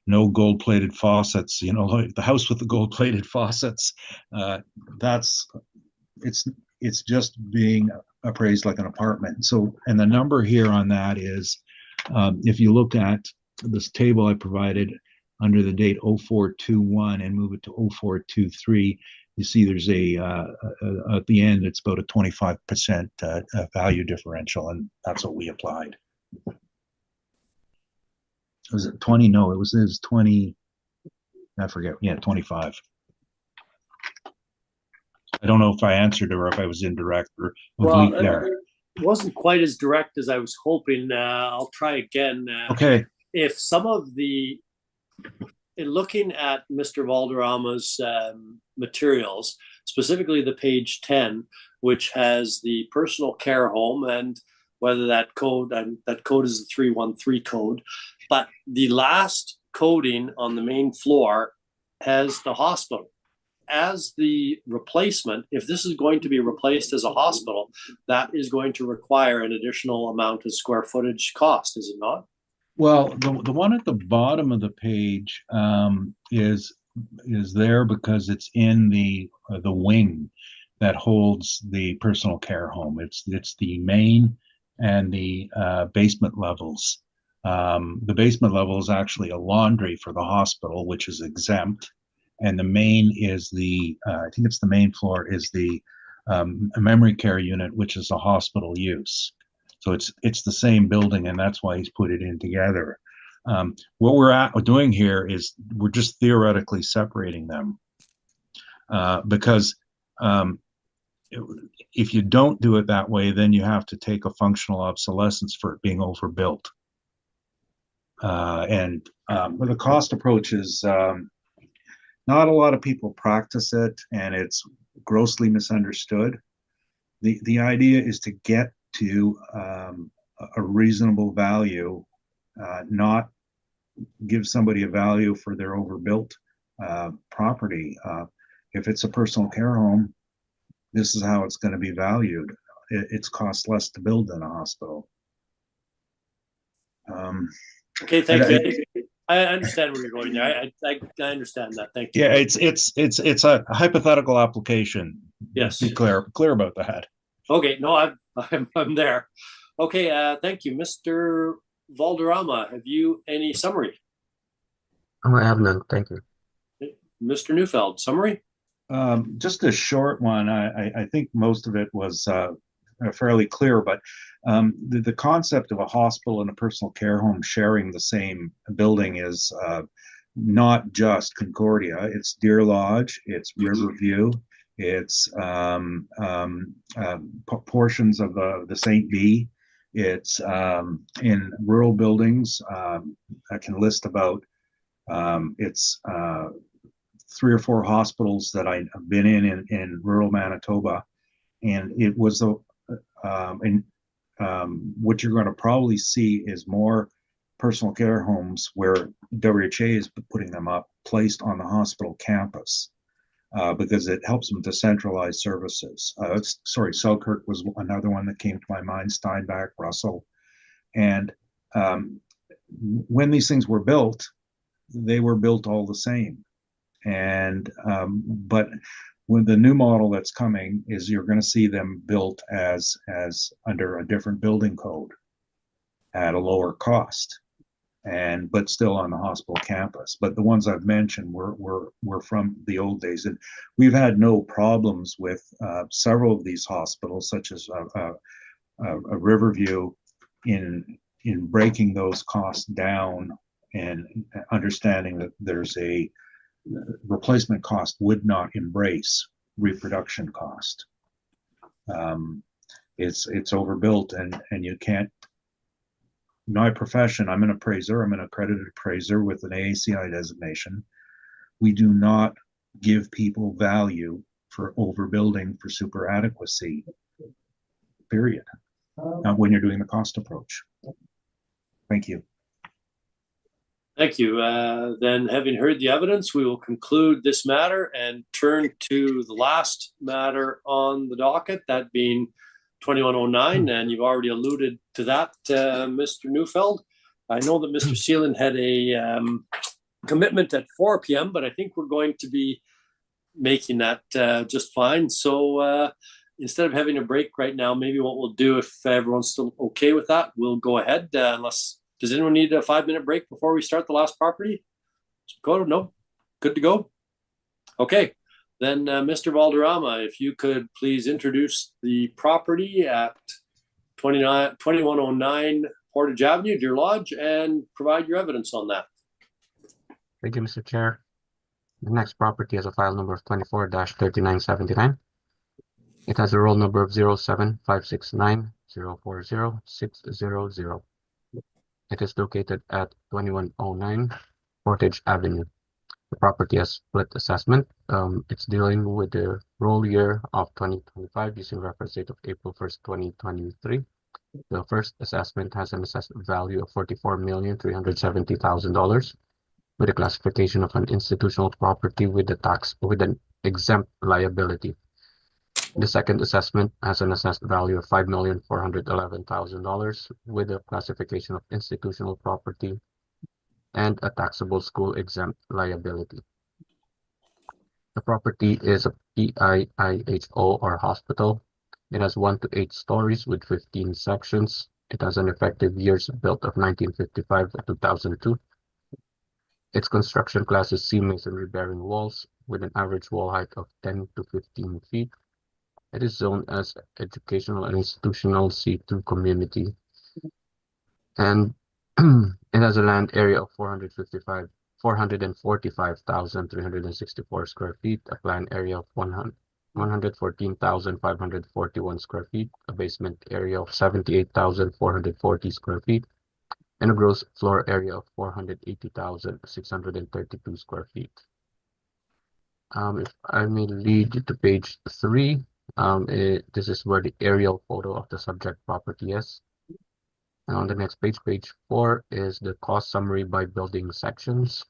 No gold-plated faucets, you know, like the house with the gold-plated faucets. It's just being appraised like an apartment. So, and the number here on that is, if you look at this table I provided under the date 0421 and move it to 0423, you see there's at the end, it's about a 25% value differential, and that's what we applied. Was it 20? No, it was 20. I forget. Yeah, 25. I don't know if I answered or if I was indirect or Well, oblique there. it wasn't quite as direct as I was hoping. I'll try again. Okay. If some of in looking at Mr. Valderrama's materials, specifically the page 10, which has the personal care home, and whether that code is the 313 code, but the last coding on the main floor has the hospital as the replacement. If this is going to be replaced as a hospital, that is going to require an additional amount of square footage cost, is it not? Well, the one at the bottom of the page is there because it's in the wing that holds the personal care home. It's the main and the basement levels. The basement level is actually a laundry for the hospital, which is exempt, and the main is I think it's the main floor is the memory care unit, which is a hospital use. So it's the same building, and that's why he's put it in together. What we're doing here is we're just theoretically separating them because if you don't do it that way, then you have to take a functional obsolescence for it being overbuilt. And the cost approach is not a lot of people practice it, and it's grossly misunderstood. The idea is to get to a reasonable value, not give somebody a value for their overbuilt property. If it's a personal care home, this is how it's going to be valued. It's cost less to build than a hospital. Okay, thank you. I understand where you're going there. I understand that. Thank you. Yeah, it's a hypothetical application. Yes. Be clear about that. Okay, no, I'm there. Okay, thank you, Mr. Valderrama. Have you any summary? I have none. Thank you. Mr. Neufeld, summary? Just a short one. I think most of it was fairly clear, but the concept of a hospital and a personal care home sharing the same building is not just Concordia. It's Deer Lodge, it's Riverview, it's portions of the St. V. It's in rural buildings. I can list about it's 3 or 4 hospitals that I've been in rural Manitoba, and it was what you're going to probably see is more personal care homes where WHA is putting them up, placed on the hospital campus, because it helps them to centralize services. Selkirk was another one that came to my mind, Steinbach, Russell. And when these things were built, they were built all the same. And but when the new model that's coming is you're going to see them built as under a different building code at a lower cost. but still on the hospital campus. But the ones I've mentioned were from the old days, and we've had no problems with several of these hospitals, such as Riverview, in breaking those costs down and understanding that there's a replacement cost would not embrace reproduction cost. It's overbuilt, and you can't. My profession, I'm an appraiser, I'm an accredited appraiser with an AACI designation. We do not give people value for overbuilding for super adequacy, period. Not when you're doing the cost approach. Thank you. Thank you. Then, having heard the evidence, we will conclude this matter and turn to the last matter on the docket, that being 2109, and you've already alluded to that, Mr. Neufeld. I know that Mr. Seelan had a commitment at 4 p.m., but I think we're going to be making that just fine. So instead of having a break right now, maybe what we'll do, if everyone's still okay with that, we'll go ahead. Unless, does anyone need a 5-minute break before we start the last property? Go, no, good to go. Okay. Then, Mr. Valderrama, if you could please introduce the property at 2109 Portage Avenue, Deer Lodge, and provide your evidence on that. Thank you, Mr. Chair. The next property has a file number of 24-3979. It has a roll number of 07569040600. It is located at 2109 Portage Avenue. The property has split assessment. It's dealing with the roll year of 2025 using reference date of April 1st, 2023. The first assessment has an assessed value of $44,370,000 with a classification of an institutional property with an exempt liability. The second assessment has an assessed value of $5,411,000 with a classification of institutional property and a taxable school exempt liability. The property is a PIIHO or hospital. It has 1 to 8 stories with 15 sections. It has an effective years built of 1955 to 2002. Its construction class is C masonry bearing walls with an average wall height of 10 to 15 feet. It is zoned as educational and institutional C2 community. And it has a land area of 445,364 square feet, a planned area of 114,541 square feet, a basement area of 78,440 square feet, and a gross floor area of 480,632 square feet. If I may lead you to page 3, this is where the aerial photo of the subject property is. And on the next page, page 4, is the cost summary by building sections.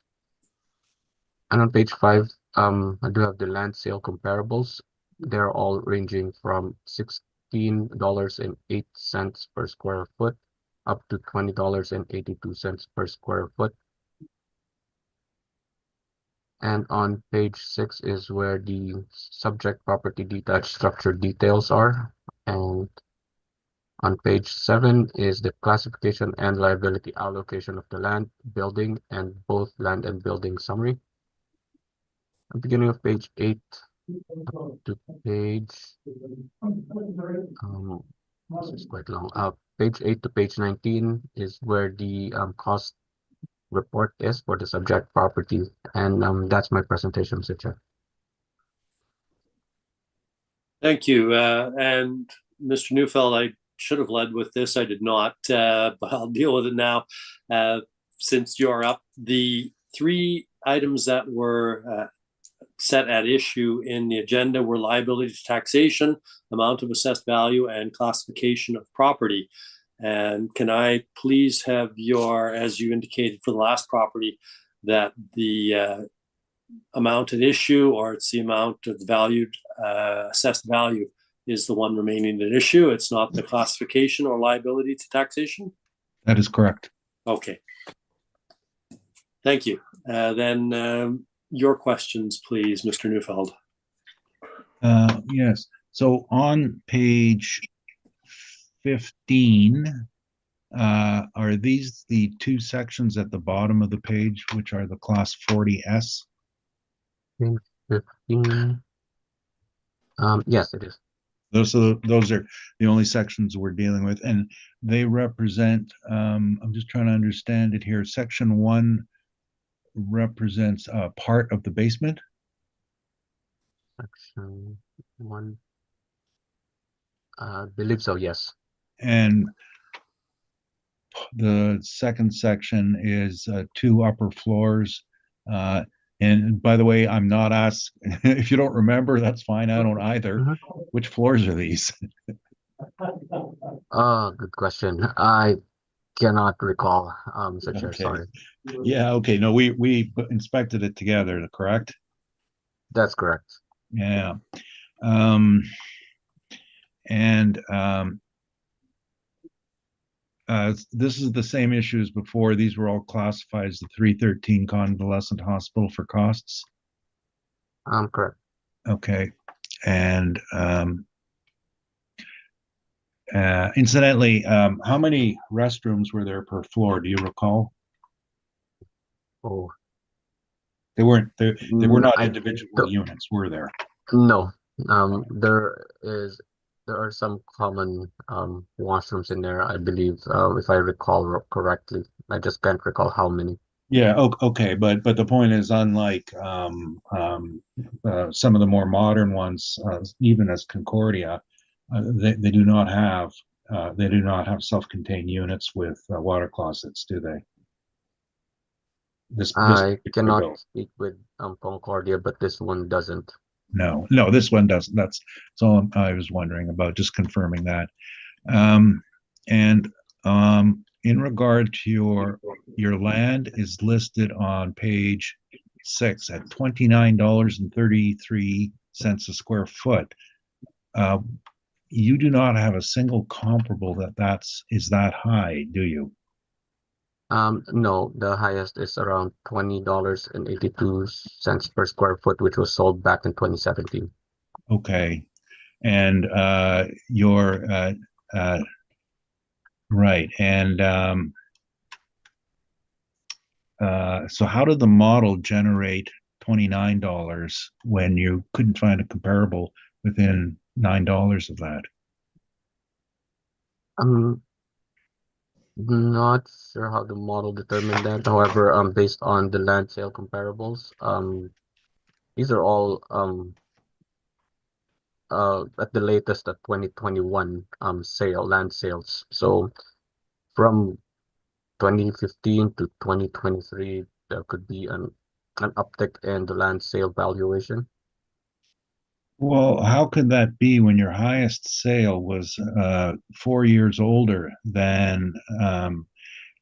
And on page 5, I do have the land sale comparables. They're all ranging from $16.08 per square foot up to $20.82 per square foot. And on page 6 is where the subject property detached structure details are. And on page 7 is the classification and liability allocation of the land, building, and both land and building summary. At the beginning of page 8 up to page, this is quite long. Page 8 to page 19 is where the cost report is for the subject property, and that's my presentation, Mr. Chair. Thank you. And Mr. Neufeld, I should have led with this. I did not, but I'll deal with it now. Since you're up, the 3 items that were set at issue in the agenda were liability to taxation, amount of assessed value, and classification of property. And can I please have your, as you indicated for the last property, that the amount at issue, or it's the amount of the valued assessed value, is the one remaining at issue. It's not the classification or liability to taxation? That is correct. Okay. Thank you. Then your questions, please, Mr. Neufeld. Yes. So on page 15, Are these the two sections at the bottom of the page, which are the class 40S? Page 15. Yes, it is. Those are the only sections we're dealing with, and they represent, I'm just trying to understand it here. Section 1 represents a part of the basement. Section 1. I believe so, yes. And the second section is 2 upper floors. And by the way, I'm not asked if you don't remember, that's fine. I don't either. Mhm. Which floors are these? Good question. I cannot recall, Mr. Chair, Okay. sorry. Yeah, okay. No, we inspected it together, correct? That's correct. Yeah. Um, and this is the same issue as before. These were all classified as the 313 convalescent hospital for costs. Correct. Okay. And incidentally, how many restrooms were there per floor? Do you recall? Oh, They weren't, they were not I individual don't- units, were there? No. There are some common washrooms in there, I believe, if I recall correctly. I just can't recall how many. Yeah, okay, but the point is, unlike some of the more modern ones, even as Concordia, they do not have self-contained units with water closets, do they? This I particular cannot building. speak with Concordia, but this one doesn't. No, this one doesn't. That's all I was wondering about, just confirming that. And in regard to your land is listed on page 6 at $29.33 a square foot. You do not have a single comparable is that high, do you? No, the highest is around $20.82 per square foot, which was sold back in 2017. Okay. And right. And so how did the model generate $29 when you couldn't find a comparable within $9 of that? I'm not sure how the model determined that. However, based on the land sale comparables, these are all at the latest at 2021 land sales. So from 2015 to 2023, there could be an uptick in the land sale valuation. Well, how could that be when your highest sale was 4 years older than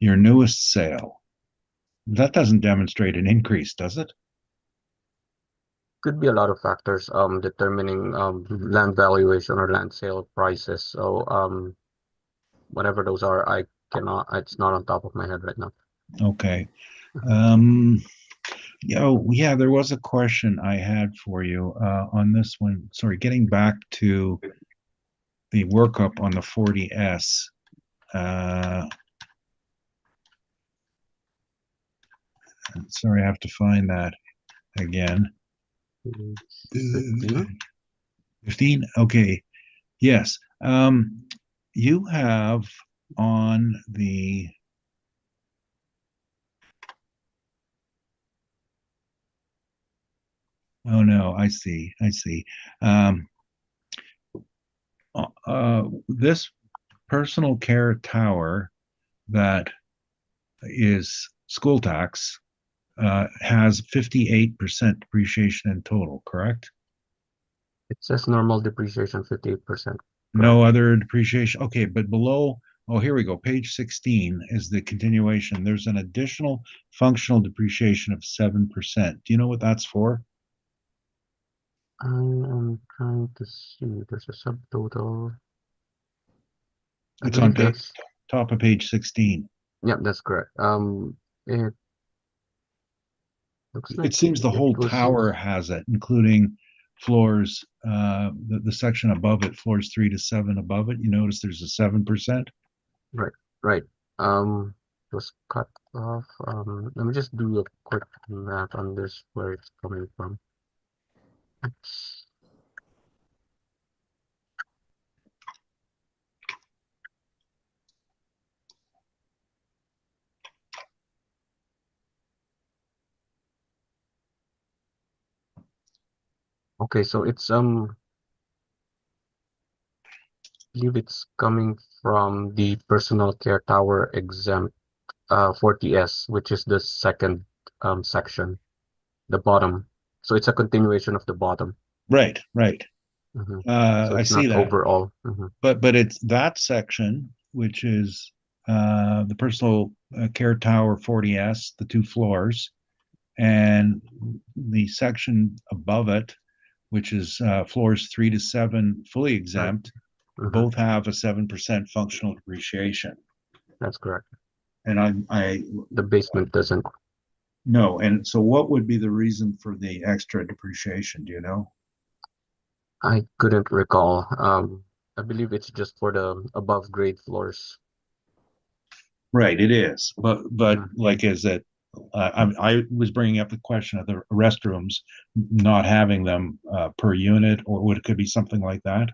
your newest sale? That doesn't demonstrate an increase, does it? Could be a lot of factors determining land valuation or land sale prices. So whatever those are, I cannot. It's not on top of my head right now. Okay. Yeah, there was a question I had for you on this one. Sorry, getting back to the workup on the 40S. Sorry, I have to find that again. 15? 15? Okay. Yes. You have on the oh no, I see. This personal care tower that is school tax has 58% depreciation in total, correct? It says normal depreciation 58%. No other depreciation. Okay, but below, oh, here we go. Page 16 is the continuation. There's an additional functional depreciation of 7%. Do you know what that's for? I am trying to see. There's a subtotal. I It's on believe that's top of page 16. yeah, that's correct. It looks like It seems the it whole was tower has it, including floors, the section above it, floors 3 to 7 above it. You notice there's a 7%. right. It was cut off. Let me just do a quick math on this, where it's coming from. Oops. Okay, so it's I believe it's coming from the personal care tower exempt 40S, which is the second section, the bottom. So it's a continuation of the bottom. Right, right. So I it's see not that. overall. But it's that section, which is the personal care tower 40S, the 2 floors, and the section above it, which is floors 3 to 7 fully exempt, both have a 7% functional depreciation. That's correct. And The basement doesn't. no. And so what would be the reason for the extra depreciation? Do you know? I couldn't recall. I believe it's just for the above grade floors. Right, it is. But like, is it? I was bringing up the question of the restrooms not having them per unit, or would it could be something like that?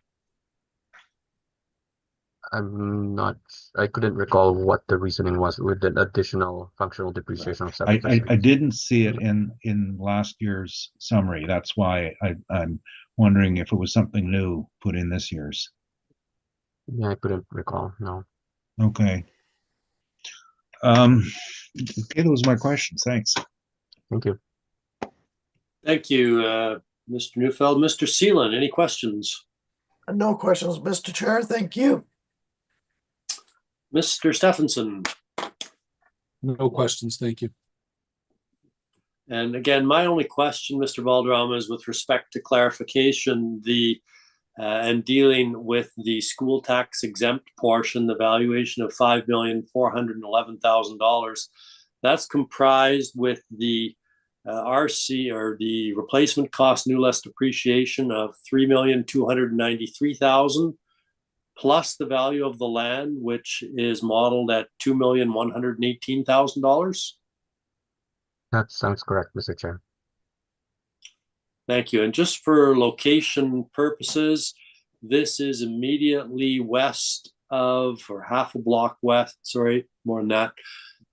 I'm not. I couldn't recall what the reasoning was with the additional functional depreciation of I 7%. didn't see it in last year's summary. That's why I'm wondering if it was something new put in this year's. Yeah, I couldn't recall. No. Okay. Okay, those are my questions. Thanks. Thank you. Thank you, Mr. Neufeld. Mr. Seelan, any questions? No questions, Mr. Chair. Thank you. Mr. Stephenson? No questions, thank you. And again, my only question, Mr. Boardroom, is with respect to clarification, and dealing with the school tax exempt portion, the valuation of $5,411,000. That's comprised with the RC, or the replacement cost new less depreciation, of $3,293,000, plus the value of the land, which is modeled at $2,118,000. That sounds correct, Mr. Chair. Thank you. And just for location purposes, this is immediately west of, or half a block west, sorry, more than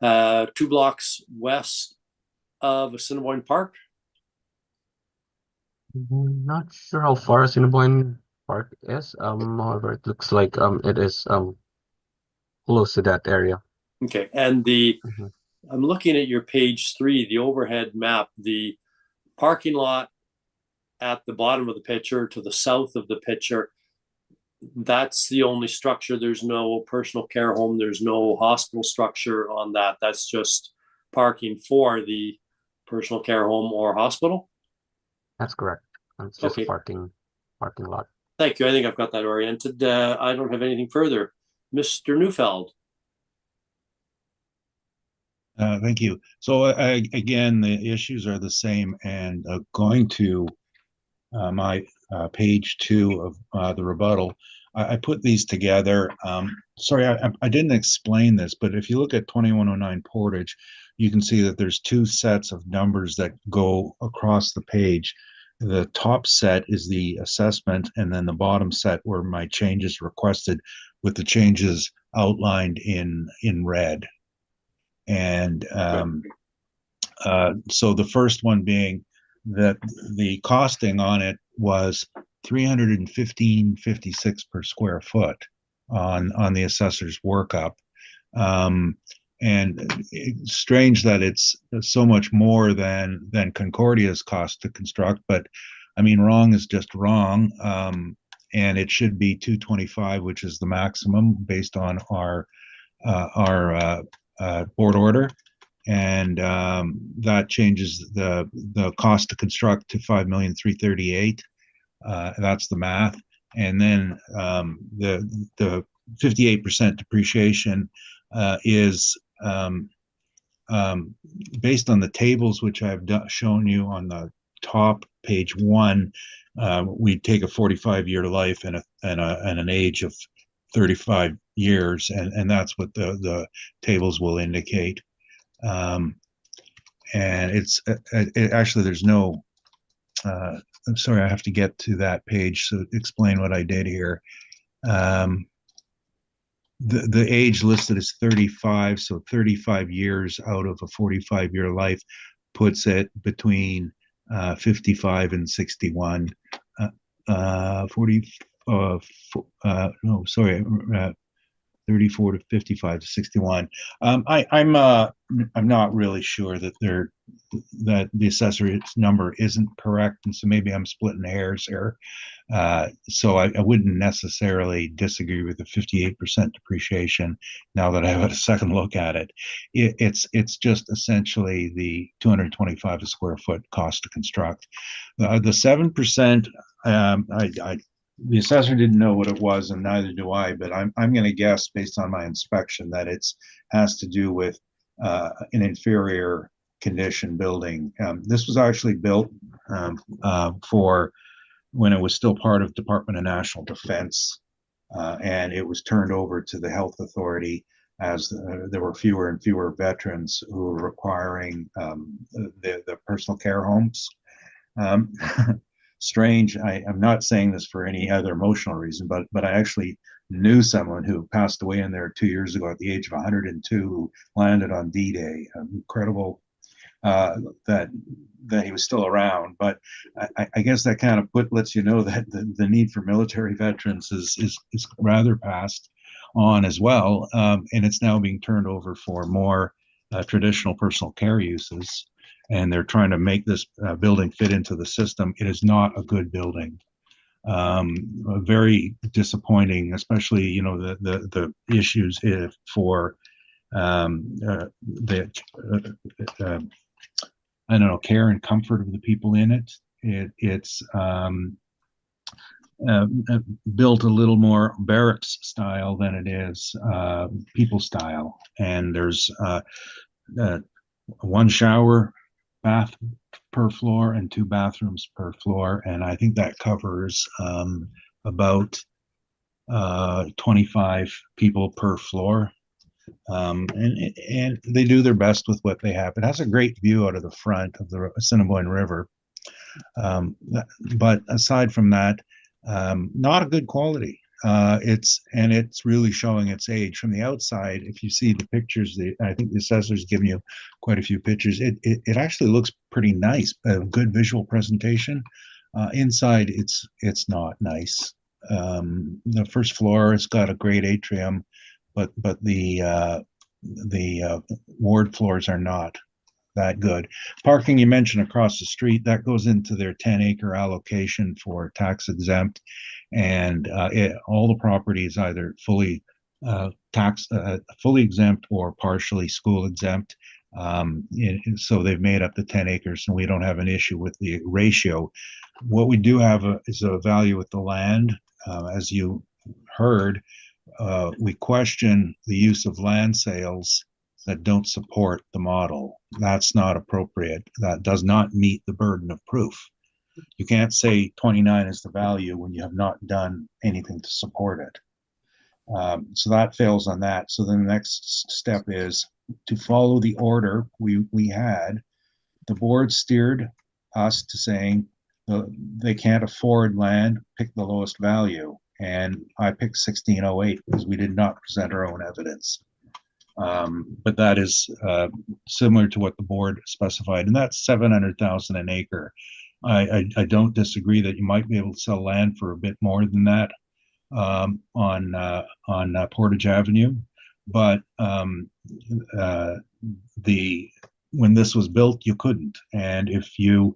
that, 2 blocks west of Assiniboine Park. Not sure how far Assiniboine Park is. However, it looks like it is close to that area. Okay, and I'm looking at your page 3, the overhead map, the parking lot at the bottom of the picture to the south of the picture. That's the only structure. There's no personal care home. There's no hospital structure on that. That's just parking for the personal care home or hospital. That's correct. It's just Okay. a parking lot. Thank you. I think I've got that oriented. I don't have anything further. Mr. Neufeld. Thank you. So again, the issues are the same, and going to my page 2 of the rebuttal, I put these together. Sorry, I didn't explain this, but if you look at 2109 Portage, you can see that there's 2 sets of numbers that go across the page. The top set is the assessment, and then the bottom set were my changes requested, with the changes outlined in red. And so the first one being that the costing on it was $315.56 per square foot on the assessor's workup. And it's strange that it's so much more than Concordia's cost to construct, but I mean, wrong is just wrong. And it should be 225, which is the maximum based on our board order. And that changes the cost to construct to $5,338,000. That's the math. And then the 58% depreciation is based on the tables which I've shown you on the top page 1. We take a 45-year life and an age of 35 years, and that's what the tables will indicate. And actually, there's no, I'm sorry, I have to get to that page to explain what I did here. The age listed is 35, so 35 years out of a 45-year life puts it between 55 and 61. 34 to 55 to 61. I'm not really sure that that the assessor's number isn't correct, and so maybe I'm splitting hairs here. So I wouldn't necessarily disagree with the 58% depreciation now that I have a second look at it. It's just essentially the 225 a square foot cost to construct. The 7%, the assessor didn't know what it was, and neither do I, but I'm going to guess based on my inspection that has to do with an inferior condition building. This was actually built for when it was still part of Department of National Defense, and it was turned over to the health authority as there were fewer and fewer veterans who were requiring the personal care homes. Strange. I'm not saying this for any other emotional reason, but I actually knew someone who passed away in there 2 years ago at the age of 102, who landed on D-Day. Incredible that he was still around. But I guess that kind of lets you know that the need for military veterans is rather passed on as well, and it's now being turned over for more traditional personal care uses. And they're trying to make this building fit into the system. It is not a good building. Very disappointing, especially, you know, the issues for the I don't know, care and comfort of the people in it. It's built a little more barracks style than it is people style. And there's one shower bath per floor and 2 bathrooms per floor, and I think that covers about 25 people per floor. And they do their best with what they have. It has a great view out of the front of the Assiniboine River, but aside from that, not a good quality. It's really showing its age from the outside. If you see the pictures, I think the assessor's given you quite a few pictures. It actually looks pretty nice, a good visual presentation. Inside, it's not nice. The first floor has got a great atrium, but the ward floors are not that good. Parking, you mentioned across the street, that goes into their 10-acre allocation for tax exempt, and all the property is either fully fully exempt or partially school exempt. So they've made up the 10 acres, and we don't have an issue with the ratio. What we do have is a value with the land. As you heard, we question the use of land sales that don't support the model. That's not appropriate. That does not meet the burden of proof. You can't say 29 is the value when you have not done anything to support it. So that fails on that. So then the next step is to follow the order we had. The board steered us to saying they can't afford land, pick the lowest value. And I picked 1608 because we did not present our own evidence. But that is similar to what the board specified, and that's 700,000 an acre. I don't disagree that you might be able to sell land for a bit more than that on Portage Avenue, but when this was built, you couldn't. And if you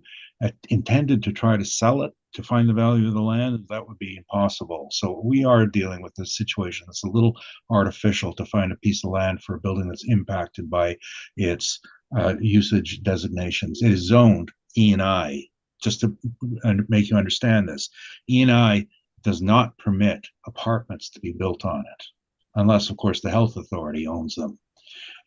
intended to try to sell it to find the value of the land, that would be impossible. So we are dealing with this situation. It's a little artificial to find a piece of land for a building that's impacted by its usage designations. It is zoned E&I. Just to make you understand this, E&I does not permit apartments to be built on it, unless, of course, the health authority owns them.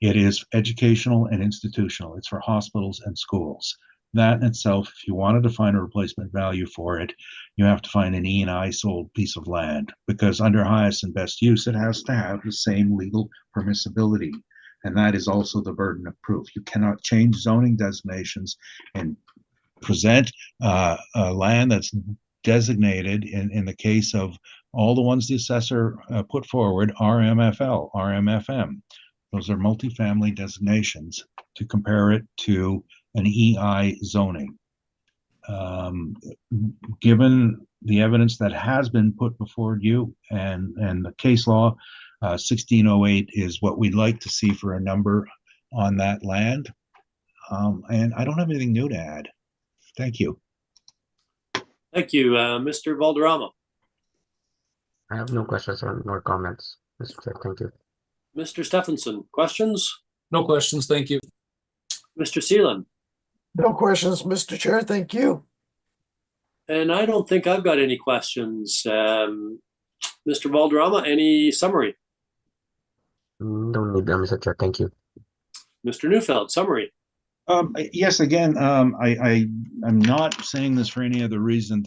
It is educational and institutional. It's for hospitals and schools. That in itself, if you wanted to find a replacement value for it, you have to find an E&I sold piece of land, because under highest and best use, it has to have the same legal permissibility. And that is also the burden of proof. You cannot change zoning designations and present a land that's designated, in the case of all the ones the assessor put forward, RMFL, RMFM. Those are multifamily designations, to compare it to an EI zoning. Given the evidence that has been put before you and the case law, 1608 is what we'd like to see for a number on that land. And I don't have anything new to add. Thank you. Thank you, Mr. Valderrama. I have no questions or nor comments, Mr. Chair. Thank you. Mr. Stephenson, questions? No questions, thank you. Mr. Seelan? No questions, Mr. Chair. Thank you. And I don't think I've got any questions. Mr. Valderrama, any summary? No need, Mr. Chair. Thank you. Mr. Neufeld, summary. Yes, again, I'm not saying this for any other reason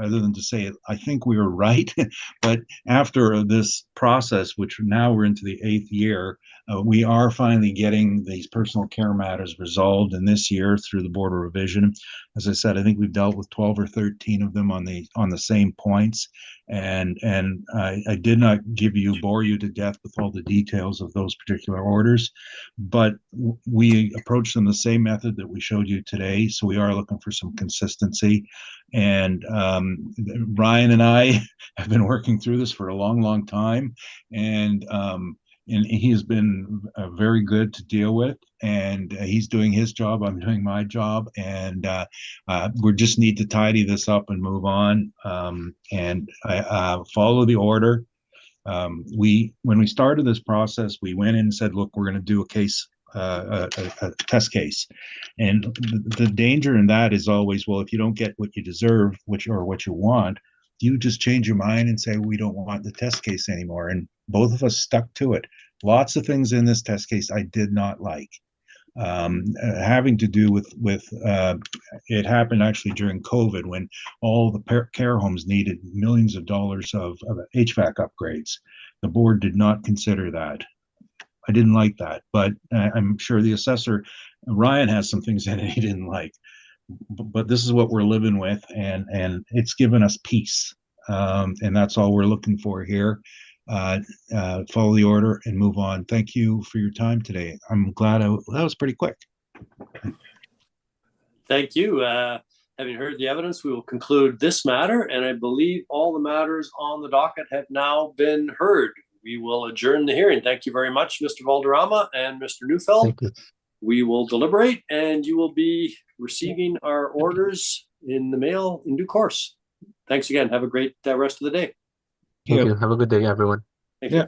other than to say I think we were right. But after this process, which now we're into the 8th year, we are finally getting these personal care matters resolved in this year through the Board of Revision. As I said, I think we've dealt with 12 or 13 of them on the same points. And I did not bore you to death with all the details of those particular orders, but we approached them the same method that we showed you today. So we are looking for some consistency. And Ryan and I have been working through this for a long, long time. And he has been very good to deal with, and he's doing his job. I'm doing my job, and we just need to tidy this up and move on, and follow the order. When we started this process, we went in and said, look, we're going to do a test case. And the danger in that is always, well, if you don't get what you deserve, what you want, you just change your mind and say, we don't want the test case anymore. And both of us stuck to it. Lots of things in this test case I did not like, having to do with it happened actually during COVID, when all the care homes needed millions of dollars of HVAC upgrades. The board did not consider that. I didn't like that, but I'm sure the assessor, Ryan, has some things in it he didn't like. But this is what we're living with, and it's given us peace, and that's all we're looking for here. Follow the order and move on. Thank you for your time today. I'm glad that was pretty quick. Thank you. Having heard the evidence, we will conclude this matter, and I believe all the matters on the docket have now been heard. We will adjourn the hearing. Thank you very much, Mr. Valderrama and Mr. Neufeld. Thank you. We will deliberate, and you will be receiving our orders in the mail in due course. Thanks again. Have a great rest of the day. Thank you. Have a good day, everyone. Thank you.